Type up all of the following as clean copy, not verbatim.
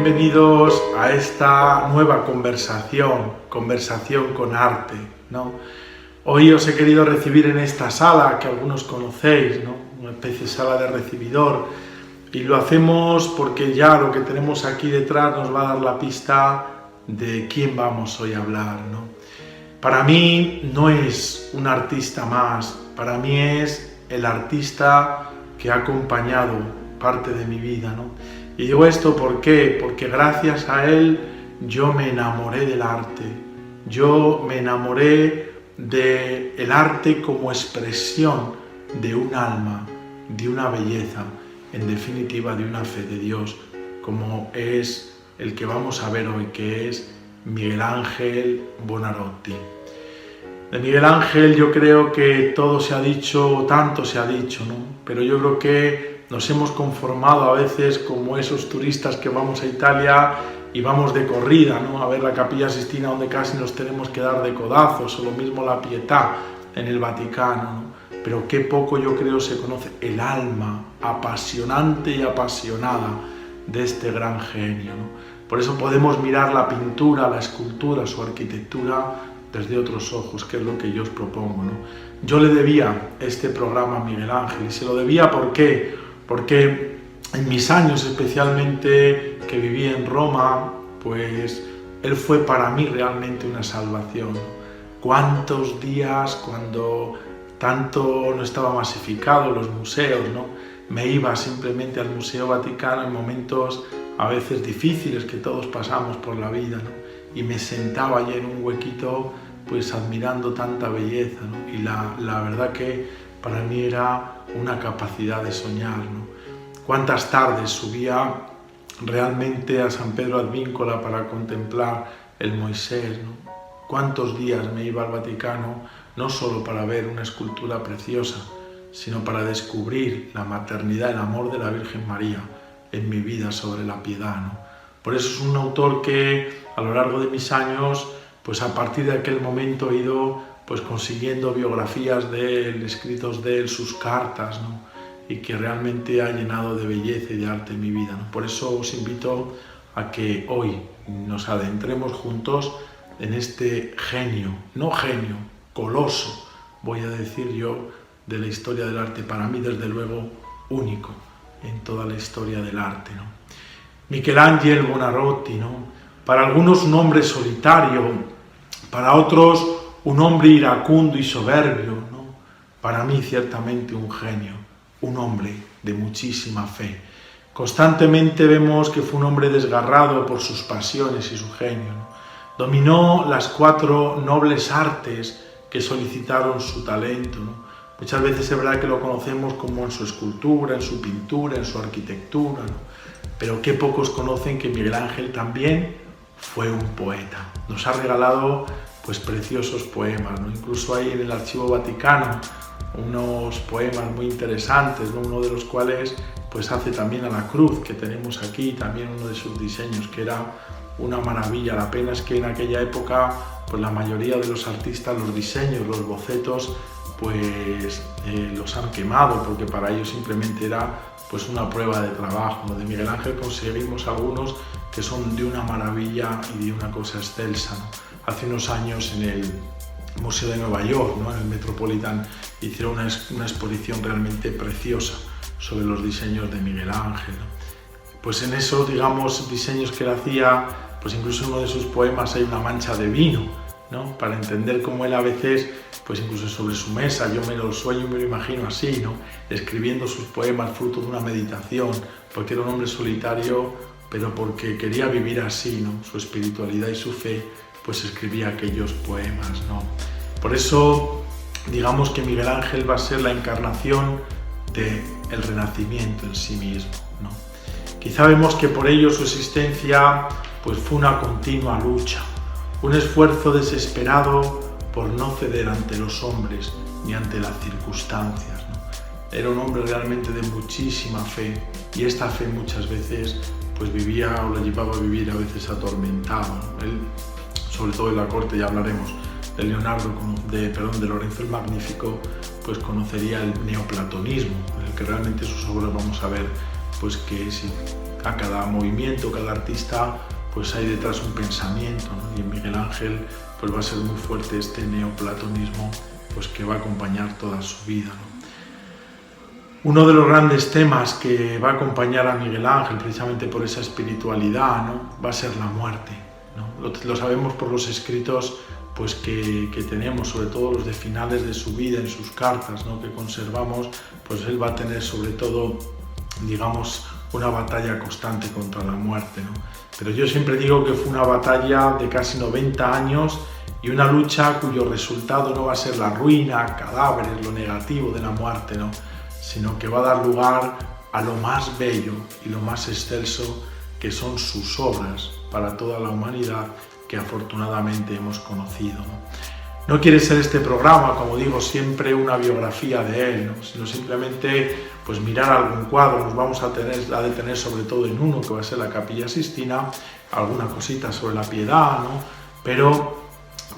bienvenidos a esta nueva conversación con arte, ¿no? Hoy os he querido recibir en esta sala que algunos conocéis, ¿no? Una especie de sala de recibidor, y lo hacemos porque ya lo que tenemos aquí detrás nos va a dar la pista de quién vamos hoy a hablar, ¿no? Para mí no es un artista más, para mí es el artista que ha acompañado parte de mi vida, ¿no? Y digo esto ¿por qué? Porque gracias a él yo me enamoré del arte, yo me enamoré del arte como expresión de un alma, de una belleza, en definitiva de una fe de Dios, como es el que vamos a ver hoy, que es Miguel Ángel Buonarroti. De Miguel Ángel yo creo que todo se ha dicho, tanto se ha dicho, ¿no? Pero yo creo que nos hemos conformado a veces como esos turistas que vamos a Italia y vamos de corrida, ¿no? A ver la Capilla Sistina, donde casi nos tenemos que dar de codazos, o lo mismo la Pietà en el Vaticano, ¿no? Pero qué poco yo creo se conoce el alma apasionante y apasionada de este gran genio, ¿no? Por eso podemos mirar la pintura, la escultura, su arquitectura desde otros ojos, que es lo que yo os propongo, ¿no? Yo le debía este programa a Miguel Ángel, y se lo debía ¿por qué? Porque en mis años, especialmente que viví en Roma, pues él fue para mí realmente una salvación, ¿no? Cuántos días, cuando tanto no estaba masificado los museos, ¿no? Me iba simplemente al Museo Vaticano en momentos a veces difíciles que todos pasamos por la vida, ¿no? Y me sentaba allí en un huequito, pues admirando tanta belleza, ¿no? Y la verdad que para mí era una capacidad de soñar, ¿no? Cuántas tardes subía realmente a San Pedro ad Vincula para contemplar el Moisés, ¿no? Cuántos días me iba al Vaticano, no solo para ver una escultura preciosa, sino para descubrir la maternidad, el amor de la Virgen María en mi vida sobre la piedad, ¿no? Por eso es un autor que a lo largo de mis años, pues a partir de aquel momento he ido pues consiguiendo biografías de él, escritos de él, sus cartas, ¿no? Y que realmente ha llenado de belleza y de arte mi vida, ¿no? Por eso os invito a que hoy nos adentremos juntos en este genio, no genio, coloso, voy a decir yo, de la historia del arte, para mí desde luego único en toda la historia del arte, ¿no? Miguel Ángel Buonarroti, ¿no? Para algunos un hombre solitario, para otros un hombre iracundo y soberbio, ¿no? Para mí ciertamente un genio, un hombre de muchísima fe. Constantemente vemos que fue un hombre desgarrado por sus pasiones y su genio, ¿no? Dominó las 4 nobles artes que solicitaron su talento, ¿no? Muchas veces es verdad que lo conocemos como en su escultura, en su pintura, en su arquitectura, ¿no? Pero qué pocos conocen que Miguel Ángel también fue un poeta. Nos ha regalado pues preciosos poemas, ¿no? Incluso hay en el Archivo Vaticano unos poemas muy interesantes, ¿no? Uno de los cuales pues hace también a la cruz que tenemos aquí, también uno de sus diseños, que era una maravilla. La pena es que en aquella época pues la mayoría de los artistas, los diseños, los bocetos, pues los han quemado, porque para ellos simplemente era pues una prueba de trabajo. De Miguel Ángel conseguimos algunos que son de una maravilla y de una cosa excelsa, ¿no? Hace unos años en el Museo de Nueva York, ¿no? En el Metropolitan, hicieron una exposición realmente preciosa sobre los diseños de Miguel Ángel, ¿no? Pues en esos, digamos, diseños que él hacía, pues incluso en uno de sus poemas hay una mancha de vino, ¿no? Para entender cómo él a veces, pues incluso sobre su mesa, yo me lo sueño y me lo imagino así, ¿no? Escribiendo sus poemas fruto de una meditación, porque era un hombre solitario, pero porque quería vivir así, ¿no? Su espiritualidad y su fe, pues escribía aquellos poemas, ¿no? Por eso, digamos que Miguel Ángel va a ser la encarnación del Renacimiento en sí mismo, ¿no? Quizá vemos que por ello su existencia, pues fue una continua lucha, un esfuerzo desesperado por no ceder ante los hombres ni ante las circunstancias, ¿no? Era un hombre realmente de muchísima fe, y esta fe muchas veces pues vivía o la llevaba a vivir a veces atormentado, ¿no? Él, sobre todo en la corte, ya hablaremos de de Lorenzo el Magnífico, pues conocería el neoplatonismo, en el que realmente sus obras vamos a ver pues que sí, a cada movimiento, cada artista, pues hay detrás un pensamiento, ¿no? Y en Miguel Ángel pues va a ser muy fuerte este neoplatonismo, pues que va a acompañar toda su vida, ¿no? Uno de los grandes temas que va a acompañar a Miguel Ángel, precisamente por esa espiritualidad, ¿no? Va a ser la muerte, ¿no? Lo sabemos por los escritos pues que tenemos, sobre todo los de finales de su vida, en sus cartas, ¿no? Que conservamos, pues él va a tener sobre todo, digamos, una batalla constante contra la muerte, ¿no? Pero yo siempre digo que fue una batalla de casi 90 años y una lucha cuyo resultado no va a ser la ruina, cadáveres, lo negativo de la muerte, ¿no? Sino que va a dar lugar a lo más bello y lo más excelso, que son sus obras para toda la humanidad que afortunadamente hemos conocido, ¿no? No quiere ser este programa, como digo, siempre una biografía de él, ¿no? Sino simplemente pues mirar algún cuadro. Nos vamos a detener sobre todo en uno, que va a ser la Capilla Sixtina, alguna cosita sobre la Piedad, ¿no? Pero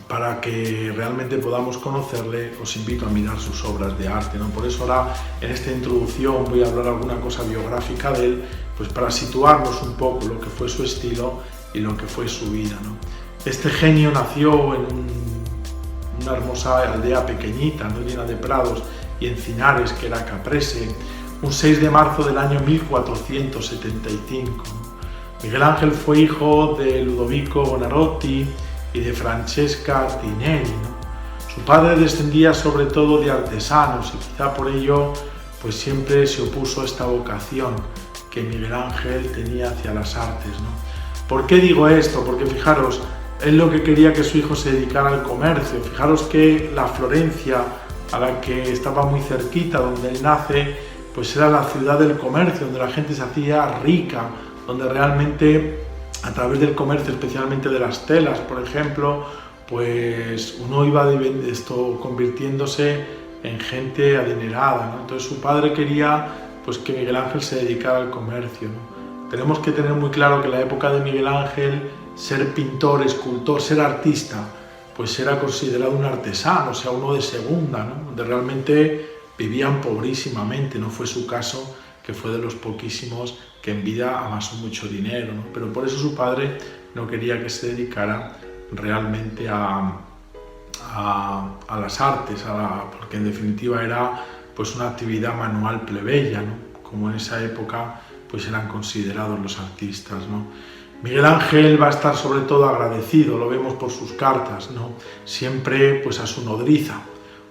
para que realmente podamos conocerle, os invito a mirar sus obras de arte, ¿no? Por eso ahora en esta introducción voy a hablar alguna cosa biográfica de él, pues para situarnos un poco lo que fue su estilo y lo que fue su vida, ¿no? Este genio nació en una hermosa aldea pequeñita, ¿no? Llena de prados y encinares, que era Caprese, un 6 de marzo del año 1475. ¿No? Miguel Ángel fue hijo de Ludovico Buonarroti y de Francesca Tinelli, ¿no? Su padre descendía sobre todo de artesanos y quizá por ello pues siempre se opuso a esta vocación que Miguel Ángel tenía hacia las artes, ¿no? ¿Por qué digo esto? Porque fijaros, él lo que quería que su hijo se dedicara al comercio. Fijaros que la Florencia, a la que estaba muy cerquita, donde él nace, pues era la ciudad del comercio, donde la gente se hacía rica, donde realmente a través del comercio, especialmente de las telas, por ejemplo, pues uno iba convirtiéndose en gente adinerada, ¿no? Entonces su padre quería pues que Miguel Ángel se dedicara al comercio, ¿no? Tenemos que tener muy claro que en la época de Miguel Ángel, ser pintor, escultor, ser artista, pues era considerado un artesano, o sea, uno de segunda, ¿no? Donde realmente vivían pobrísimamente. No fue su caso, que fue de los poquísimos que en vida amasó mucho dinero, ¿no? Pero por eso su padre no quería que se dedicara realmente a las artes, porque en definitiva era pues una actividad manual plebeya, ¿no? Como en esa época pues eran considerados los artistas, ¿no? Miguel Ángel va a estar sobre todo agradecido, lo vemos por sus cartas, ¿no? Siempre pues a su nodriza,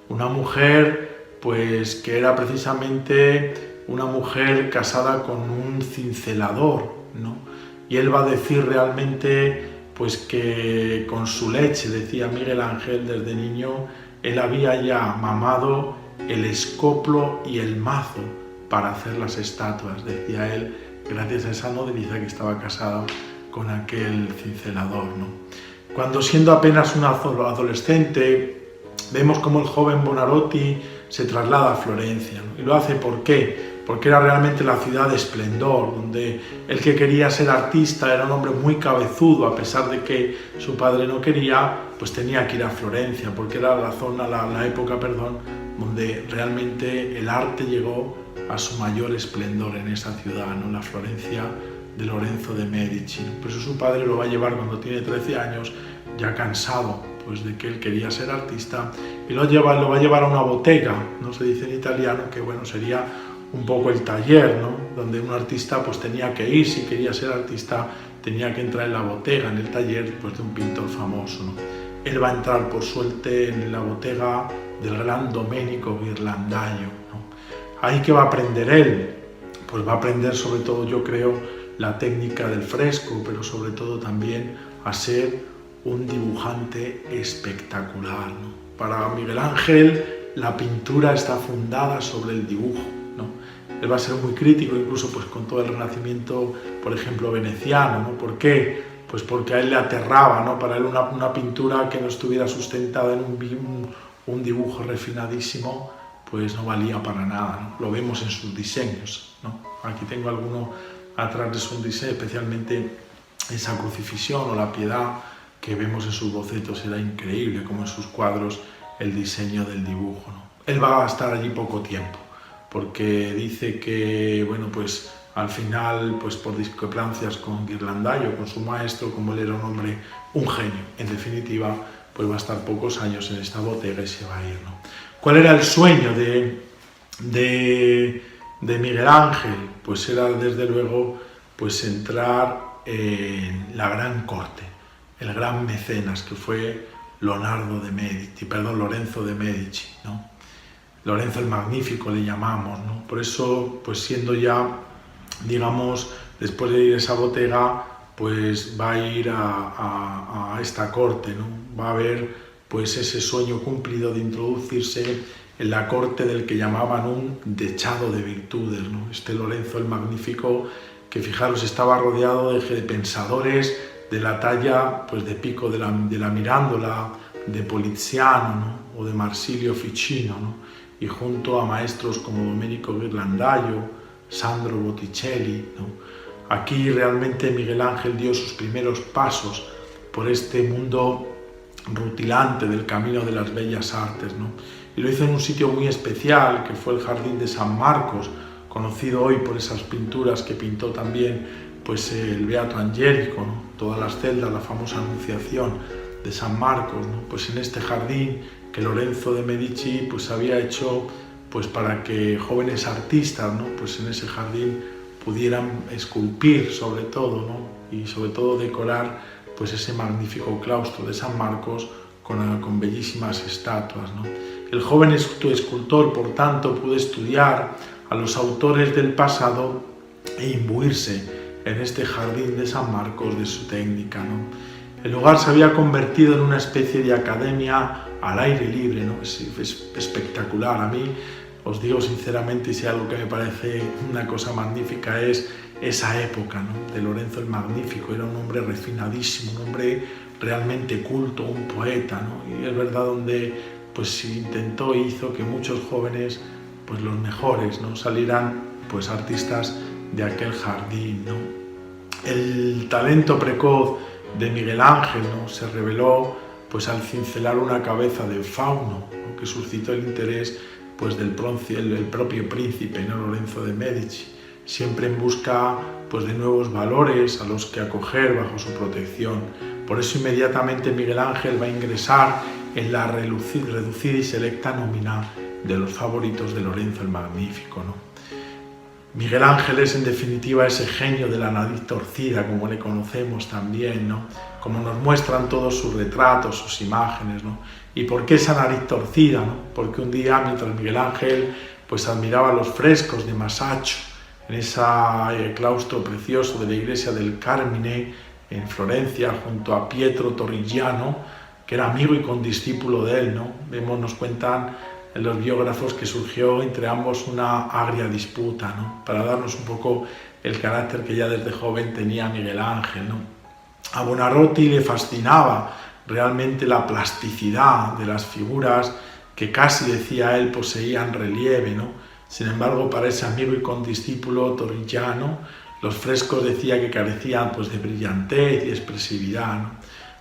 una mujer pues que era precisamente una mujer casada con un cincelador, ¿no? Y él va a decir realmente pues que con su leche, decía Miguel Ángel, desde niño, él había ya mamado el escoplo y el mazo para hacer las estatuas, decía él, gracias a esa nodriza que estaba casada con aquel cincelador, ¿no? Cuando siendo apenas un adolescente, vemos como el joven Buonarroti se traslada a Florencia, ¿no? Y lo hace ¿por qué? Porque era realmente la ciudad de esplendor, donde el que quería ser artista era un hombre muy cabezudo, a pesar de que su padre no quería, pues tenía que ir a Florencia, porque era la época, donde realmente el arte llegó a su mayor esplendor en esa ciudad, ¿no? La Florencia de Lorenzo de Medici. Por eso su padre lo va a llevar cuando tiene 13 años, ya cansado pues de que él quería ser artista, y lo va a llevar a una bottega, no se dice en italiano, que bueno, sería un poco el taller, ¿no? Donde un artista pues tenía que ir, si quería ser artista, tenía que entrar en la bottega, en el taller pues, de un pintor famoso, ¿no? Él va a entrar por suerte en la bottega del gran Domenico Ghirlandaio, ¿no? Ahí que va a aprender él, pues va a aprender sobre todo, yo creo, la técnica del fresco, pero sobre todo también a ser un dibujante espectacular, ¿no? Para Miguel Ángel la pintura está fundada sobre el dibujo, ¿no? Él va a ser muy crítico incluso pues con todo el Renacimiento, por ejemplo, veneciano, ¿no? ¿Por qué? Pues porque a él le aterraba, ¿no? Para él una pintura que no estuviera sustentada en un dibujo refinadísimo, pues no valía para nada, ¿no? Lo vemos en sus diseños, ¿no? Aquí tengo alguno atrás de su diseño, especialmente esa crucifixión o la piedad que vemos en sus bocetos. Era increíble como en sus cuadros el diseño del dibujo, ¿no? Él va a estar allí poco tiempo, porque dice que, bueno, pues al final, pues por discrepancias con Ghirlandaio, con su maestro, como él era un hombre, un genio. En definitiva, pues va a estar pocos años en esta botega y se va a ir, ¿no? ¿Cuál era el sueño de Miguel Ángel? Pues era, desde luego, pues entrar en la gran corte, el gran mecenas que fue Lorenzo de Medici, ¿no? Lorenzo el Magnífico le llamamos, ¿no? Por eso, pues siendo ya, digamos, después de ir a esa botega, pues va a ir a esta corte, ¿no? Va a ver, pues, ese sueño cumplido de introducirse en la corte del que llamaban un dechado de virtudes, ¿no? Este Lorenzo el Magnífico, que fijaros, estaba rodeado de pensadores de la talla, pues, de Pico de la Mirandola, de Poliziano, ¿no? O de Marsilio Ficino, ¿no? Y junto a maestros como Domenico Ghirlandaio, Sandro Botticelli, ¿no? Aquí realmente Miguel Ángel dio sus primeros pasos por este mundo rutilante del camino de las bellas artes, ¿no? Y lo hizo en un sitio muy especial, que fue el Jardín de San Marcos, conocido hoy por esas pinturas que pintó también, pues, el Beato Angelico, ¿no? Todas las celdas, la famosa Anunciación de San Marcos, ¿no? Pues en este jardín que Lorenzo de Medici, pues, había hecho, pues, para que jóvenes artistas, ¿no? Pues en ese jardín pudieran esculpir, sobre todo, ¿no? Y sobre todo decorar, pues, ese magnífico claustro de San Marcos con bellísimas estatuas, ¿no? El joven escultor, por tanto, pudo estudiar a los autores del pasado e imbuirse en este jardín de San Marcos de su técnica, ¿no? El lugar se había convertido en una especie de academia al aire libre, ¿no? Es espectacular. A mí, os digo sinceramente, si algo que me parece una cosa magnífica es esa época, ¿no? De Lorenzo el Magnífico. Era un hombre refinadísimo, un hombre realmente culto, un poeta, ¿no? Y es verdad, donde, pues, intentó e hizo que muchos jóvenes, pues los mejores, ¿no? Salieran, pues, artistas de aquel jardín, ¿no? El talento precoz de Miguel Ángel, ¿no? Se reveló, pues, al cincelar una cabeza de fauno, ¿no? Que suscitó el interés, pues, del propio príncipe, ¿no? Lorenzo de Medici, siempre en busca, pues, de nuevos valores a los que acoger bajo su protección. Por eso inmediatamente Miguel Ángel va a ingresar en la reducida y selecta nómina de los favoritos de Lorenzo el Magnífico, ¿no? Miguel Ángel es, en definitiva, ese genio de la nariz torcida, como le conocemos también, ¿no? Como nos muestran todos sus retratos, sus imágenes, ¿no? ¿Y por qué esa nariz torcida, ¿no? Porque un día, mientras Miguel Ángel, pues, admiraba los frescos de Masaccio en ese claustro precioso de la iglesia del Carmine en Florencia, junto a Pietro Torrigiano, que era amigo y condiscípulo de él, ¿no? Nos cuentan en los biógrafos que surgió entre ambos una agria disputa, ¿no? Para darnos un poco el carácter que ya desde joven tenía Miguel Ángel, ¿no? A Buonarroti le fascinaba realmente la plasticidad de las figuras que, casi decía él, poseían relieve, ¿no? Sin embargo, para ese amigo y condiscípulo Torrigiano, los frescos decía que carecían, pues, de brillantez y expresividad, ¿no?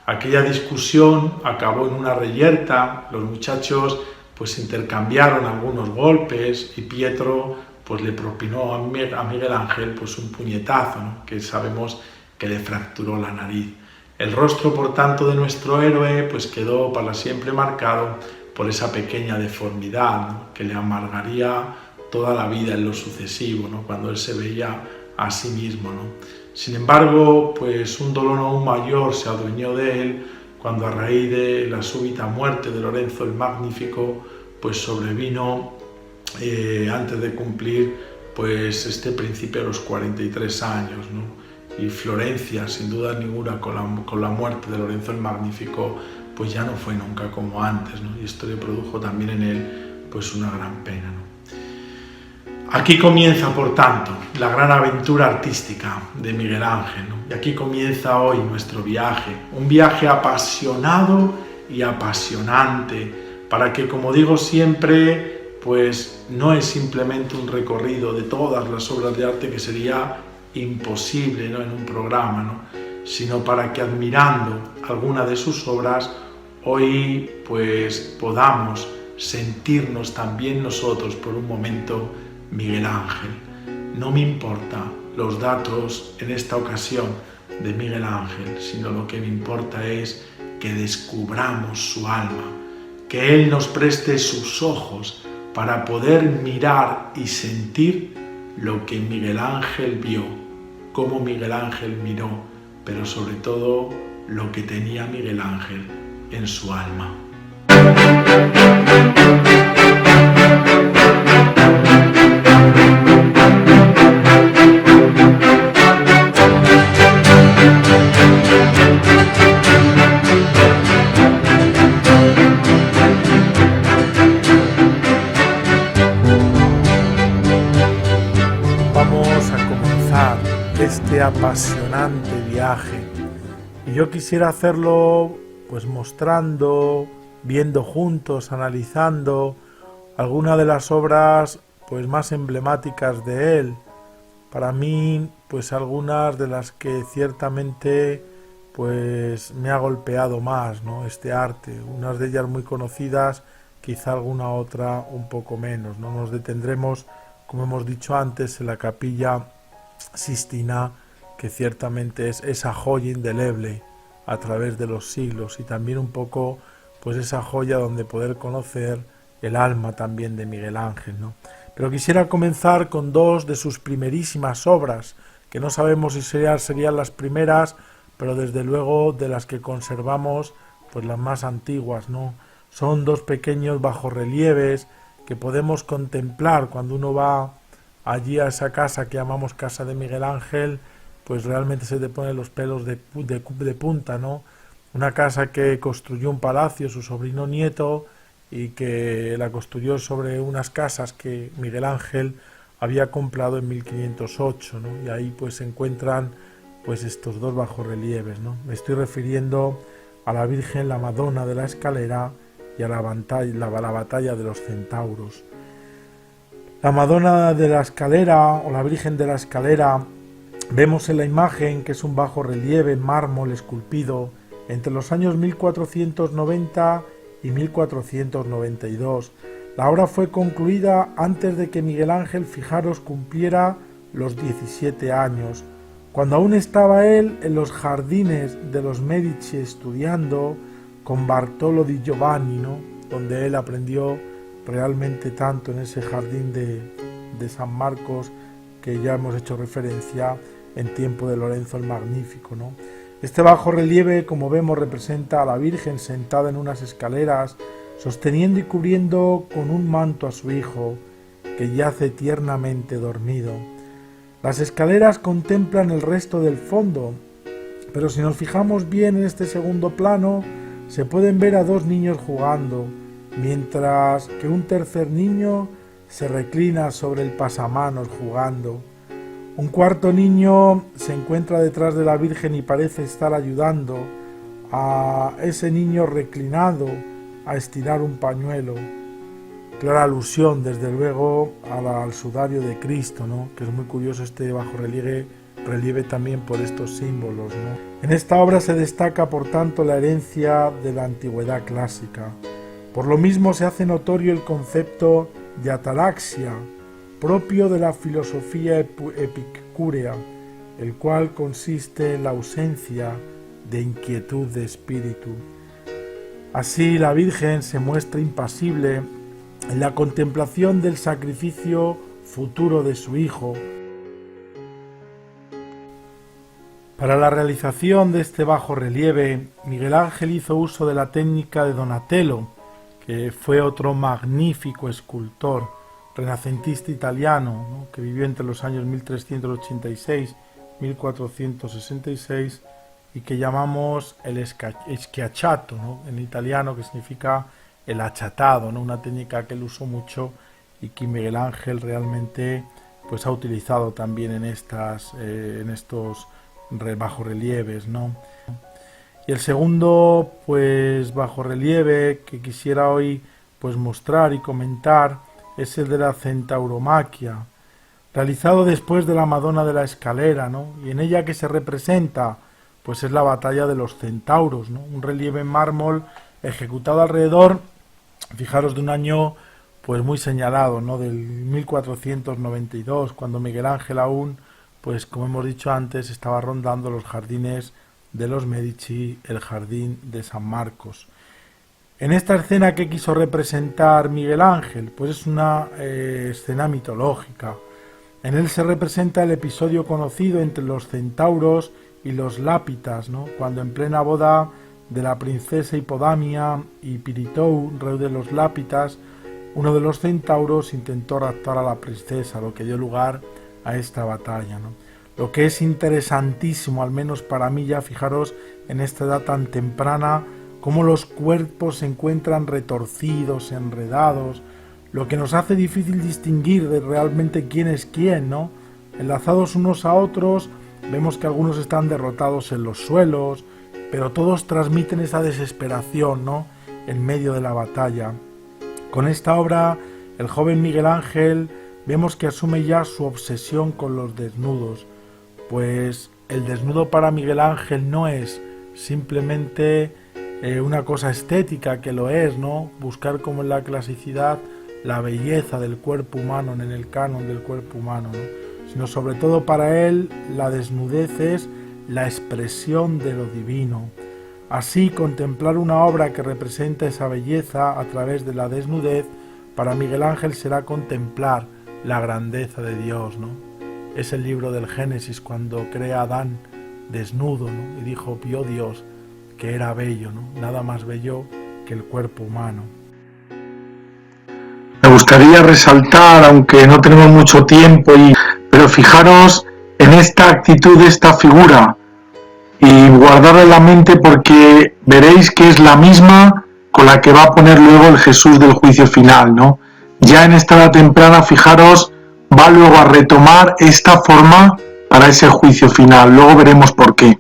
Aquella discusión acabó en una reyerta. Los muchachos, pues, intercambiaron algunos golpes y Pietro, pues, le propinó a Miguel Ángel, pues, un puñetazo, ¿no? Que sabemos que le fracturó la nariz. El rostro, por tanto, de nuestro héroe, pues, quedó para siempre marcado por esa pequeña deformidad, ¿no? Que le amargaría toda la vida en lo sucesivo, ¿no? Cuando él se veía a sí mismo, ¿no? Sin embargo, pues, un dolor aún mayor se adueñó de él cuando, a raíz de la súbita muerte de Lorenzo el Magnífico, pues, sobrevino, antes de cumplir, pues, este príncipe, a los 43 años, ¿no? Y Florencia, sin duda ninguna, con la muerte de Lorenzo el Magnífico, pues ya no fue nunca como antes, ¿no? Y esto le produjo también en él, pues, una gran pena, ¿no? Aquí comienza, por tanto, la gran aventura artística de Miguel Ángel, ¿no? Y aquí comienza hoy nuestro viaje, un viaje apasionado y apasionante, para que, como digo siempre, pues no es simplemente un recorrido de todas las obras de arte, que sería imposible, ¿no?, en un programa, ¿no?, sino para que, admirando alguna de sus obras, hoy pues podamos sentirnos también nosotros por un momento Miguel Ángel. No me importa los datos en esta ocasión de Miguel Ángel, sino lo que me importa es que descubramos su alma, que Él nos preste sus ojos para poder mirar y sentir lo que Miguel Ángel vio, cómo Miguel Ángel miró, pero sobre todo lo que tenía Miguel Ángel en su alma. Vamos a comenzar este apasionante viaje y yo quisiera hacerlo pues mostrando, viendo juntos, analizando algunas de las obras pues más emblemáticas de él. Para mí pues algunas de las que ciertamente pues me ha golpeado más, ¿no? Este arte, unas de ellas muy conocidas, quizá alguna otra un poco menos, ¿no? Nos detendremos, como hemos dicho antes, en la Capilla Sistina, que ciertamente es esa joya indeleble a través de los siglos, y también un poco pues esa joya donde poder conocer el alma también de Miguel Ángel, ¿no? Pero quisiera comenzar con dos de sus primerísimas obras, que no sabemos si serían las primeras, pero desde luego de las que conservamos pues las más antiguas, ¿no? Son dos pequeños bajorrelieves que podemos contemplar cuando uno va allí a esa casa que llamamos Casa de Miguel Ángel, pues realmente se te ponen los pelos de punta, ¿no? Una casa que construyó un palacio su sobrino nieto y que la construyó sobre unas casas que Miguel Ángel había comprado en 1508, ¿no? Y ahí pues se encuentran pues estos dos bajorrelieves, ¿no? Me estoy refiriendo a la Virgen, la Madonna de la Escalera y a la batalla de los centauros. La Madonna de la Escalera o la Virgen de la Escalera, vemos en la imagen que es un bajorrelieve en mármol esculpido entre los años 1490 y 1492. La obra fue concluida antes de que Miguel Ángel, fijaros, cumpliera los 17 años, cuando aún estaba él en los jardines de los Medici estudiando con Bartolo di Giovanni, ¿no? Donde él aprendió realmente tanto en ese jardín de San Marcos que ya hemos hecho referencia en tiempo de Lorenzo el Magnífico, ¿no? Este bajorrelieve, como vemos, representa a la Virgen sentada en unas escaleras, sosteniendo y cubriendo con un manto a su hijo, que yace tiernamente dormido. Las escaleras contemplan el resto del fondo, pero si nos fijamos bien en este segundo plano, se pueden ver a dos niños jugando, mientras que un tercer niño se reclina sobre el pasamanos jugando. Un cuarto niño se encuentra detrás de la Virgen y parece estar ayudando a ese niño reclinado a estirar un pañuelo. Clara alusión, desde luego, al sudario de Cristo, ¿no? Que es muy curioso este bajorrelieve también por estos símbolos, ¿no? En esta obra se destaca, por tanto, la herencia de la antigüedad clásica. Por lo mismo se hace notorio el concepto de ataraxia, propio de la filosofía epicúrea, el cual consiste en la ausencia de inquietud de espíritu. Así la Virgen se muestra impasible en la contemplación del sacrificio futuro de su Hijo. Para la realización de este bajorrelieve, Miguel Ángel hizo uso de la técnica de Donatello, que fue otro magnífico escultor renacentista italiano, ¿no? Que vivió entre los años 1386 y 1466 y que llamamos el schiacciato, ¿no? En italiano, que significa el achatado, ¿no? Una técnica que él usó mucho y que Miguel Ángel realmente pues ha utilizado también en estos bajorrelieves, ¿no? Y el segundo pues bajorrelieve que quisiera hoy pues mostrar y comentar es el de la Centauromaquia, realizado después de la Madonna de la Escalera, ¿no? Y en ella que se representa pues es la batalla de los centauros, ¿no? Un relieve en mármol ejecutado alrededor, fijaros, de un año pues muy señalado, ¿no? Del 1492, cuando Miguel Ángel aún pues como hemos dicho antes, estaba rondando los jardines de los Medici, el jardín de San Marcos. En esta escena que quiso representar Miguel Ángel, pues es una escena mitológica. En él se representa el episodio conocido entre los centauros y los lápitas, ¿no? Cuando en plena boda de la princesa Hipodamia y Piritou, rey de los lápitas, uno de los centauros intentó raptar a la princesa, lo que dio lugar a esta batalla, ¿no? Lo que es interesantísimo, al menos para mí ya, fijaros en esta edad tan temprana, cómo los cuerpos se encuentran retorcidos, enredados, lo que nos hace difícil distinguir de realmente quién es quién, ¿no? Enlazados unos a otros, vemos que algunos están derrotados en los suelos, pero todos transmiten esa desesperación, ¿no? En medio de la batalla. Con esta obra, el joven Miguel Ángel vemos que asume ya su obsesión con los desnudos, pues el desnudo para Miguel Ángel no es simplemente una cosa estética, que lo es, ¿no? Buscar como en la clasicidad la belleza del cuerpo humano, en el canon del cuerpo humano, ¿no? Sino sobre todo para él la desnudez es la expresión de lo divino. Así, contemplar una obra que representa esa belleza a través de la desnudez, para Miguel Ángel será contemplar la grandeza de Dios, ¿no? Es el libro del Génesis, cuando crea a Adán desnudo, ¿no? Y dijo, vio Dios que era bello, ¿no? Nada más bello que el cuerpo humano. Me gustaría resaltar, aunque no tenemos mucho tiempo, pero fijaros en esta actitud de esta figura y guardarla en la mente, porque veréis que es la misma con la que va a poner luego el Jesús del juicio final, ¿no? Ya en esta edad temprana, fijaros, va luego a retomar esta forma para ese juicio final. Luego veremos por qué.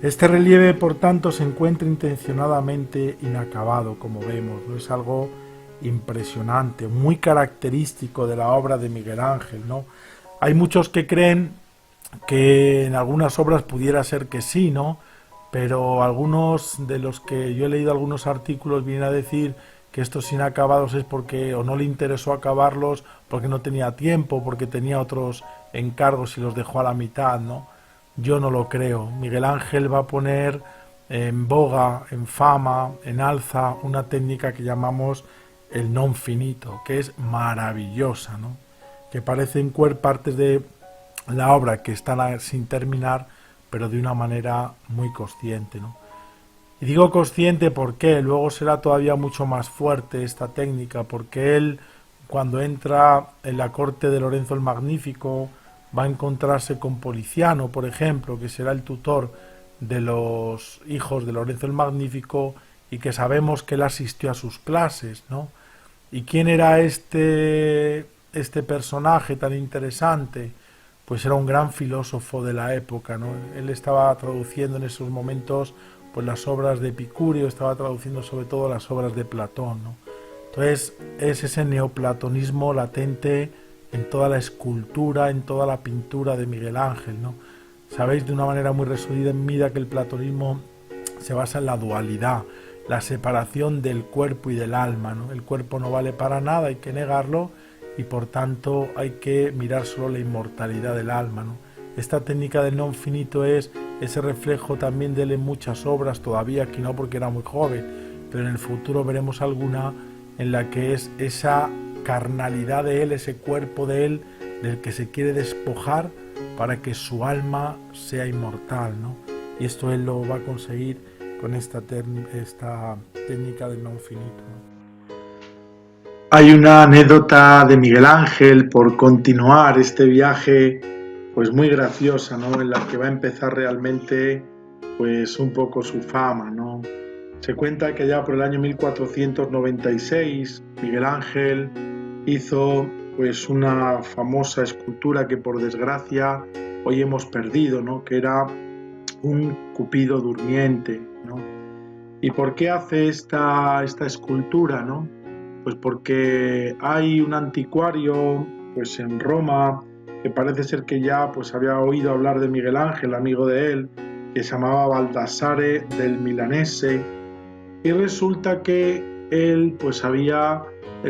Este relieve, por tanto, se encuentra intencionadamente inacabado, como vemos, ¿no? Es algo impresionante, muy característico de la obra de Miguel Ángel, ¿no? Hay muchos que creen que en algunas obras pudiera ser que sí, ¿no? Pero algunos de los que yo he leído algunos artículos vienen a decir que estos inacabados es porque o no le interesó acabarlos, porque no tenía tiempo, porque tenía otros encargos y los dejó a la mitad, ¿no? Yo no lo creo. Miguel Ángel va a poner en boga, en fama, en alza, una técnica que llamamos el non finito, que es maravillosa, ¿no? Que parecen partes de la obra que están sin terminar, pero de una manera muy consciente, ¿no? Y digo consciente porque luego será todavía mucho más fuerte esta técnica, porque él, cuando entra en la corte de Lorenzo el Magnífico, va a encontrarse con Policiano, por ejemplo, que será el tutor de los hijos de Lorenzo el Magnífico y que sabemos que él asistió a sus clases, ¿no? ¿Y quién era este personaje tan interesante? Pues era un gran filósofo de la época, ¿no? Él estaba traduciendo en esos momentos pues las obras de Epicurio, estaba traduciendo sobre todo las obras de Platón, ¿no? Entonces es ese neoplatonismo latente en toda la escultura, en toda la pintura de Miguel Ángel, ¿no? Sabéis de una manera muy resumida que el platonismo se basa en la dualidad, la separación del cuerpo y del alma, ¿no? El cuerpo no vale para nada, hay que negarlo, y por tanto hay que mirar solo la inmortalidad del alma, ¿no? Esta técnica del non finito es ese reflejo también de él en muchas obras, todavía aquí no porque era muy joven, pero en el futuro veremos alguna en la que es esa carnalidad de él, ese cuerpo de él, del que se quiere despojar para que su alma sea inmortal, ¿no? Y esto él lo va a conseguir con esta técnica del non finito, ¿no? Hay una anécdota de Miguel Ángel, por continuar este viaje, pues muy graciosa, ¿no? En la que va a empezar realmente, pues un poco su fama, ¿no? Se cuenta que ya por el año 1496 Miguel Ángel hizo pues una famosa escultura que por desgracia hoy hemos perdido, ¿no? Que era un Cupido durmiente, ¿no? ¿Y por qué hace esta escultura, ¿no? Pues porque hay un anticuario pues en Roma que parece ser que ya pues había oído hablar de Miguel Ángel, amigo de él, que se llamaba Baldassare del Milanese, y resulta que él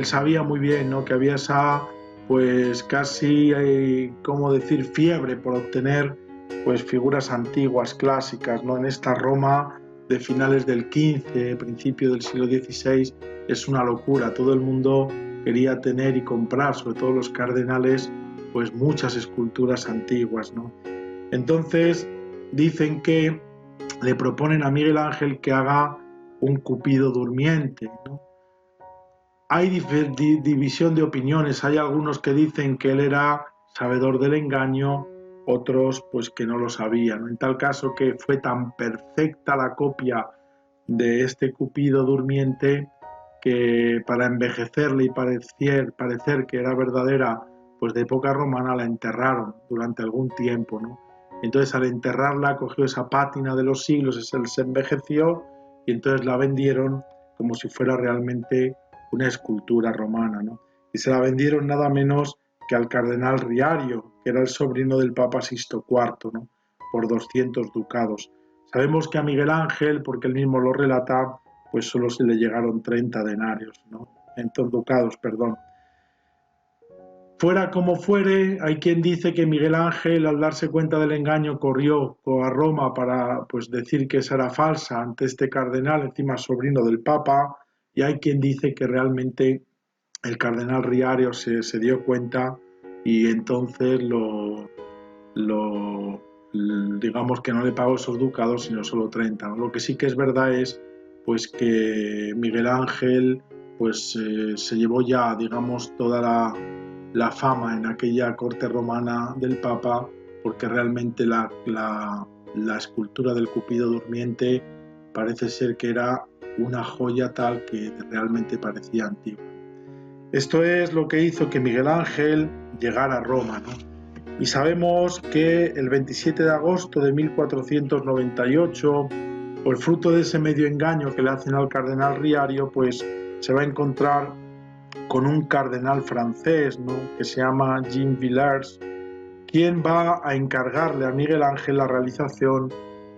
sabía muy bien, ¿no? Que había esa pues casi, ¿cómo decir?, fiebre por obtener pues figuras antiguas, clásicas, ¿no? En esta Roma de finales del XV, principio del siglo XVI, es una locura. Todo el mundo quería tener y comprar, sobre todo los cardenales, pues muchas esculturas antiguas, ¿no? Entonces dicen que le proponen a Miguel Ángel que haga un Cupido durmiente, ¿no? Hay división de opiniones, hay algunos que dicen que él era sabedor del engaño, otros pues que no lo sabían. En tal caso que fue tan perfecta la copia de este Cupido durmiente que para envejecerle y parecer que era verdadera, pues de época romana, la enterraron durante algún tiempo, ¿no? Entonces al enterrarla cogió esa pátina de los siglos, se envejeció y entonces la vendieron como si fuera realmente una escultura romana, ¿no? Y se la vendieron nada menos que al cardenal Riario, que era el sobrino del Papa Sixto IV, ¿no? Por 200 ducados. Sabemos que a Miguel Ángel, porque él mismo lo relata, pues solo se le llegaron 30 denarios, ¿no? 30 ducados, perdón. Fuera como fuere, hay quien dice que Miguel Ángel, al darse cuenta del engaño, corrió a Roma para pues, decir que esa era falsa ante este cardenal, encima sobrino del Papa, y hay quien dice que realmente el cardenal Riario se dio cuenta y entonces digamos que no le pagó esos ducados, sino solo 30. Lo que sí que es verdad es pues que Miguel Ángel pues se llevó ya, digamos, toda la fama en aquella corte romana del Papa, porque realmente la escultura del Cupido durmiente parece ser que era una joya tal que realmente parecía antigua. Esto es lo que hizo que Miguel Ángel llegara a Roma, ¿no? Y sabemos que el 27 de agosto de 1498, por fruto de ese medio engaño que le hacen al cardenal Riario, pues se va a encontrar con un cardenal francés, ¿no?, que se llama Jean Villars, quien va a encargarle a Miguel Ángel la realización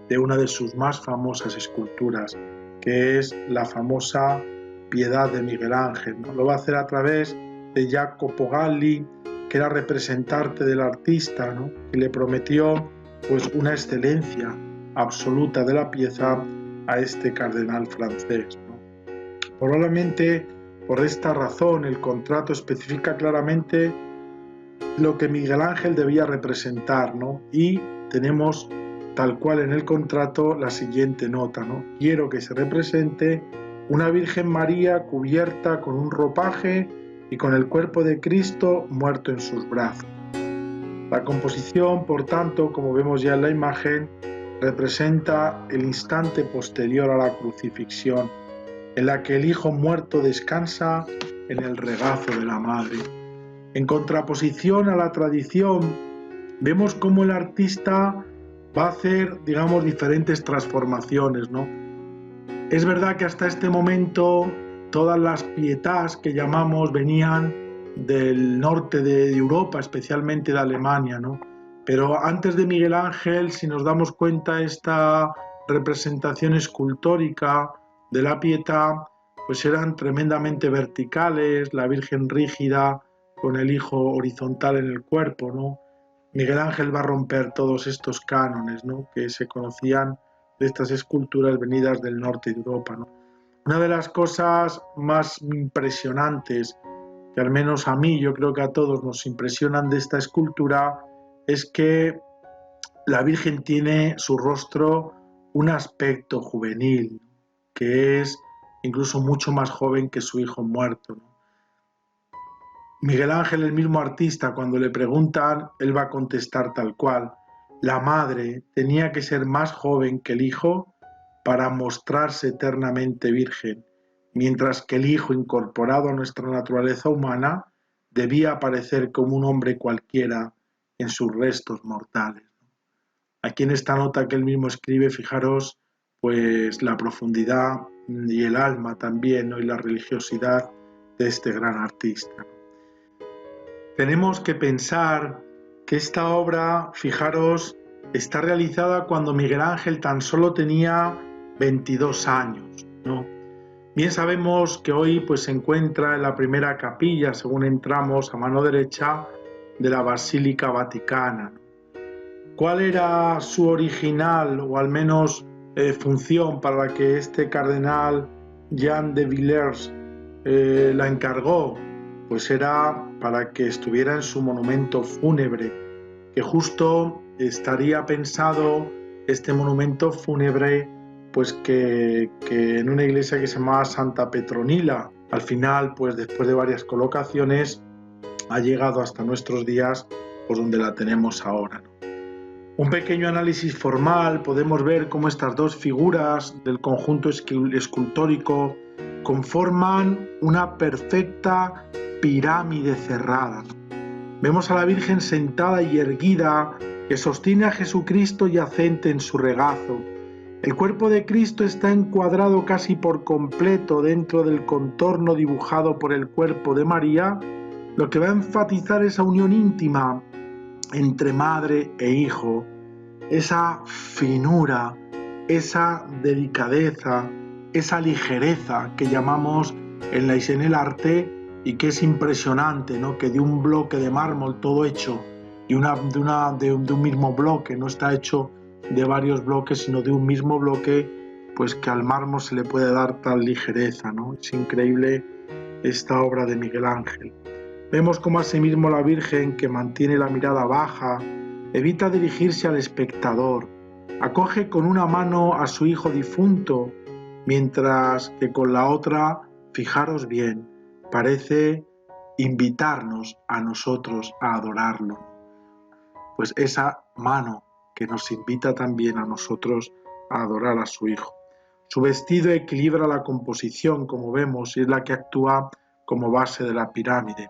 de una de sus más famosas esculturas, que es la famosa Piedad de Miguel Ángel, ¿no? Lo va a hacer a través de Jacopo Galli, que era representante del artista, ¿no?, y le prometió pues una excelencia absoluta de la pieza a este cardenal francés, ¿no? Probablemente por esta razón el contrato especifica claramente lo que Miguel Ángel debía representar, ¿no? Y tenemos tal cual en el contrato la siguiente nota, ¿no? Quiero que se represente una Virgen María cubierta con un ropaje y con el cuerpo de Cristo muerto en sus brazos. La composición, por tanto, como vemos ya en la imagen, representa el instante posterior a la crucifixión, en la que el Hijo muerto descansa en el regazo de la Madre. En contraposición a la tradición, vemos cómo el artista va a hacer, digamos, diferentes transformaciones, ¿no? Es verdad que hasta este momento todas las pietás que llamamos venían del norte de Europa, especialmente de Alemania, ¿no? Pero antes de Miguel Ángel, si nos damos cuenta, esta representación escultórica de la pietà pues eran tremendamente verticales, la Virgen rígida con el Hijo horizontal en el cuerpo, ¿no? Miguel Ángel va a romper todos estos cánones, ¿no?, que se conocían de estas esculturas venidas del norte de Europa, ¿no? Una de las cosas más impresionantes, que al menos a mí, yo creo que a todos nos impresionan de esta escultura, es que la Virgen tiene su rostro un aspecto juvenil, que es incluso mucho más joven que su hijo muerto, ¿no? Miguel Ángel, el mismo artista, cuando le preguntan, él va a contestar tal cual: la madre tenía que ser más joven que el hijo para mostrarse eternamente virgen, mientras que el hijo, incorporado a nuestra naturaleza humana, debía aparecer como un hombre cualquiera en sus restos mortales. Aquí en esta nota que él mismo escribe, fijaros pues la profundidad y el alma también, ¿no?, y la religiosidad de este gran artista. Tenemos que pensar que esta obra, fijaros, está realizada cuando Miguel Ángel tan solo tenía 22 años, ¿no? Bien sabemos que hoy pues, se encuentra en la primera capilla, según entramos a mano derecha, de la Basílica Vaticana. ¿Cuál era su original, o al menos función, para la que este cardenal Jean de Villers la encargó? Pues era para que estuviera en su monumento fúnebre, que justo estaría pensado este monumento fúnebre pues que en una iglesia que se llamaba Santa Petronila. Al final, pues después de varias colocaciones, ha llegado hasta nuestros días, pues donde la tenemos ahora. Un pequeño análisis formal, podemos ver cómo estas dos figuras del conjunto escultórico conforman una perfecta pirámide cerrada. Vemos a la Virgen sentada y erguida, que sostiene a Jesucristo yacente en su regazo. El cuerpo de Cristo está encuadrado casi por completo dentro del contorno dibujado por el cuerpo de María, lo que va a enfatizar esa unión íntima entre madre e hijo, esa finura, esa delicadeza, esa ligereza que llamamos en el arte y que es impresionante, ¿no? Que de un bloque de mármol todo hecho y de un mismo bloque, no está hecho de varios bloques, sino de un mismo bloque, pues que al mármol se le puede dar tal ligereza, ¿no? Es increíble esta obra de Miguel Ángel. Vemos cómo asimismo la Virgen, que mantiene la mirada baja, evita dirigirse al espectador, acoge con una mano a su hijo difunto, mientras que con la otra, fijaros bien, parece invitarnos a nosotros a adorarlo. Pues esa mano que nos invita también a nosotros a adorar a su hijo. Su vestido equilibra la composición, como vemos, y es la que actúa como base de la pirámide.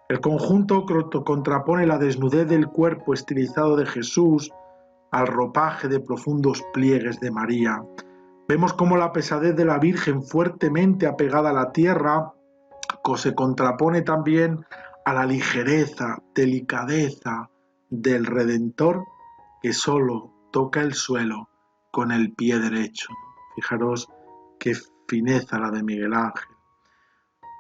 El conjunto contrapone la desnudez del cuerpo estilizado de Jesús al ropaje de profundos pliegues de María. Vemos cómo la pesadez de la Virgen, fuertemente apegada a la tierra, se contrapone también a la ligereza, delicadeza del Redentor, que solo toca el suelo con el pie derecho. Fijaros qué fineza la de Miguel Ángel.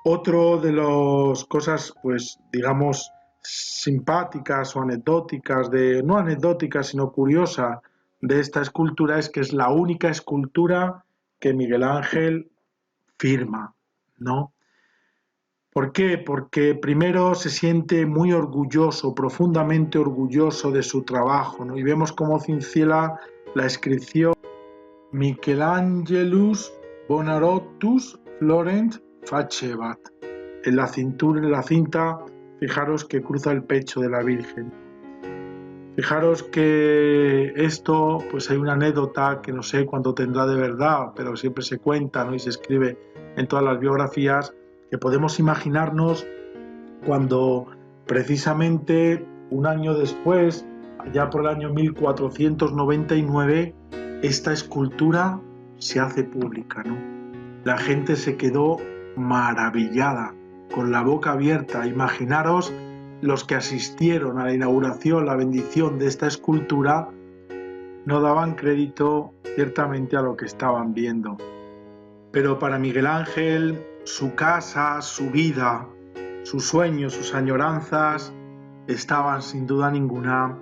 Otro de las cosas, pues digamos, simpáticas o anecdóticas, no anecdóticas, sino curiosas de esta escultura es que es la única escultura que Miguel Ángel firma, ¿no? ¿Por qué? Porque primero se siente muy orgulloso, profundamente orgulloso de su trabajo, ¿no? Y vemos cómo cincela la inscripción Michelangelus Bonarotus Florent Facebat. En la cinta, fijaros que cruza el pecho de la Virgen. Fijaros que esto, pues hay una anécdota que no sé cuánto tendrá de verdad, pero siempre se cuenta, ¿no? Y se escribe en todas las biografías, que podemos imaginarnos cuando precisamente un año después, allá por el año 1499, esta escultura se hace pública, ¿no? La gente se quedó maravillada, con la boca abierta. Imaginaros los que asistieron a la inauguración, la bendición de esta escultura, no daban crédito ciertamente a lo que estaban viendo. Pero para Miguel Ángel, su casa, su vida, sus sueños, sus añoranzas, estaban sin duda ninguna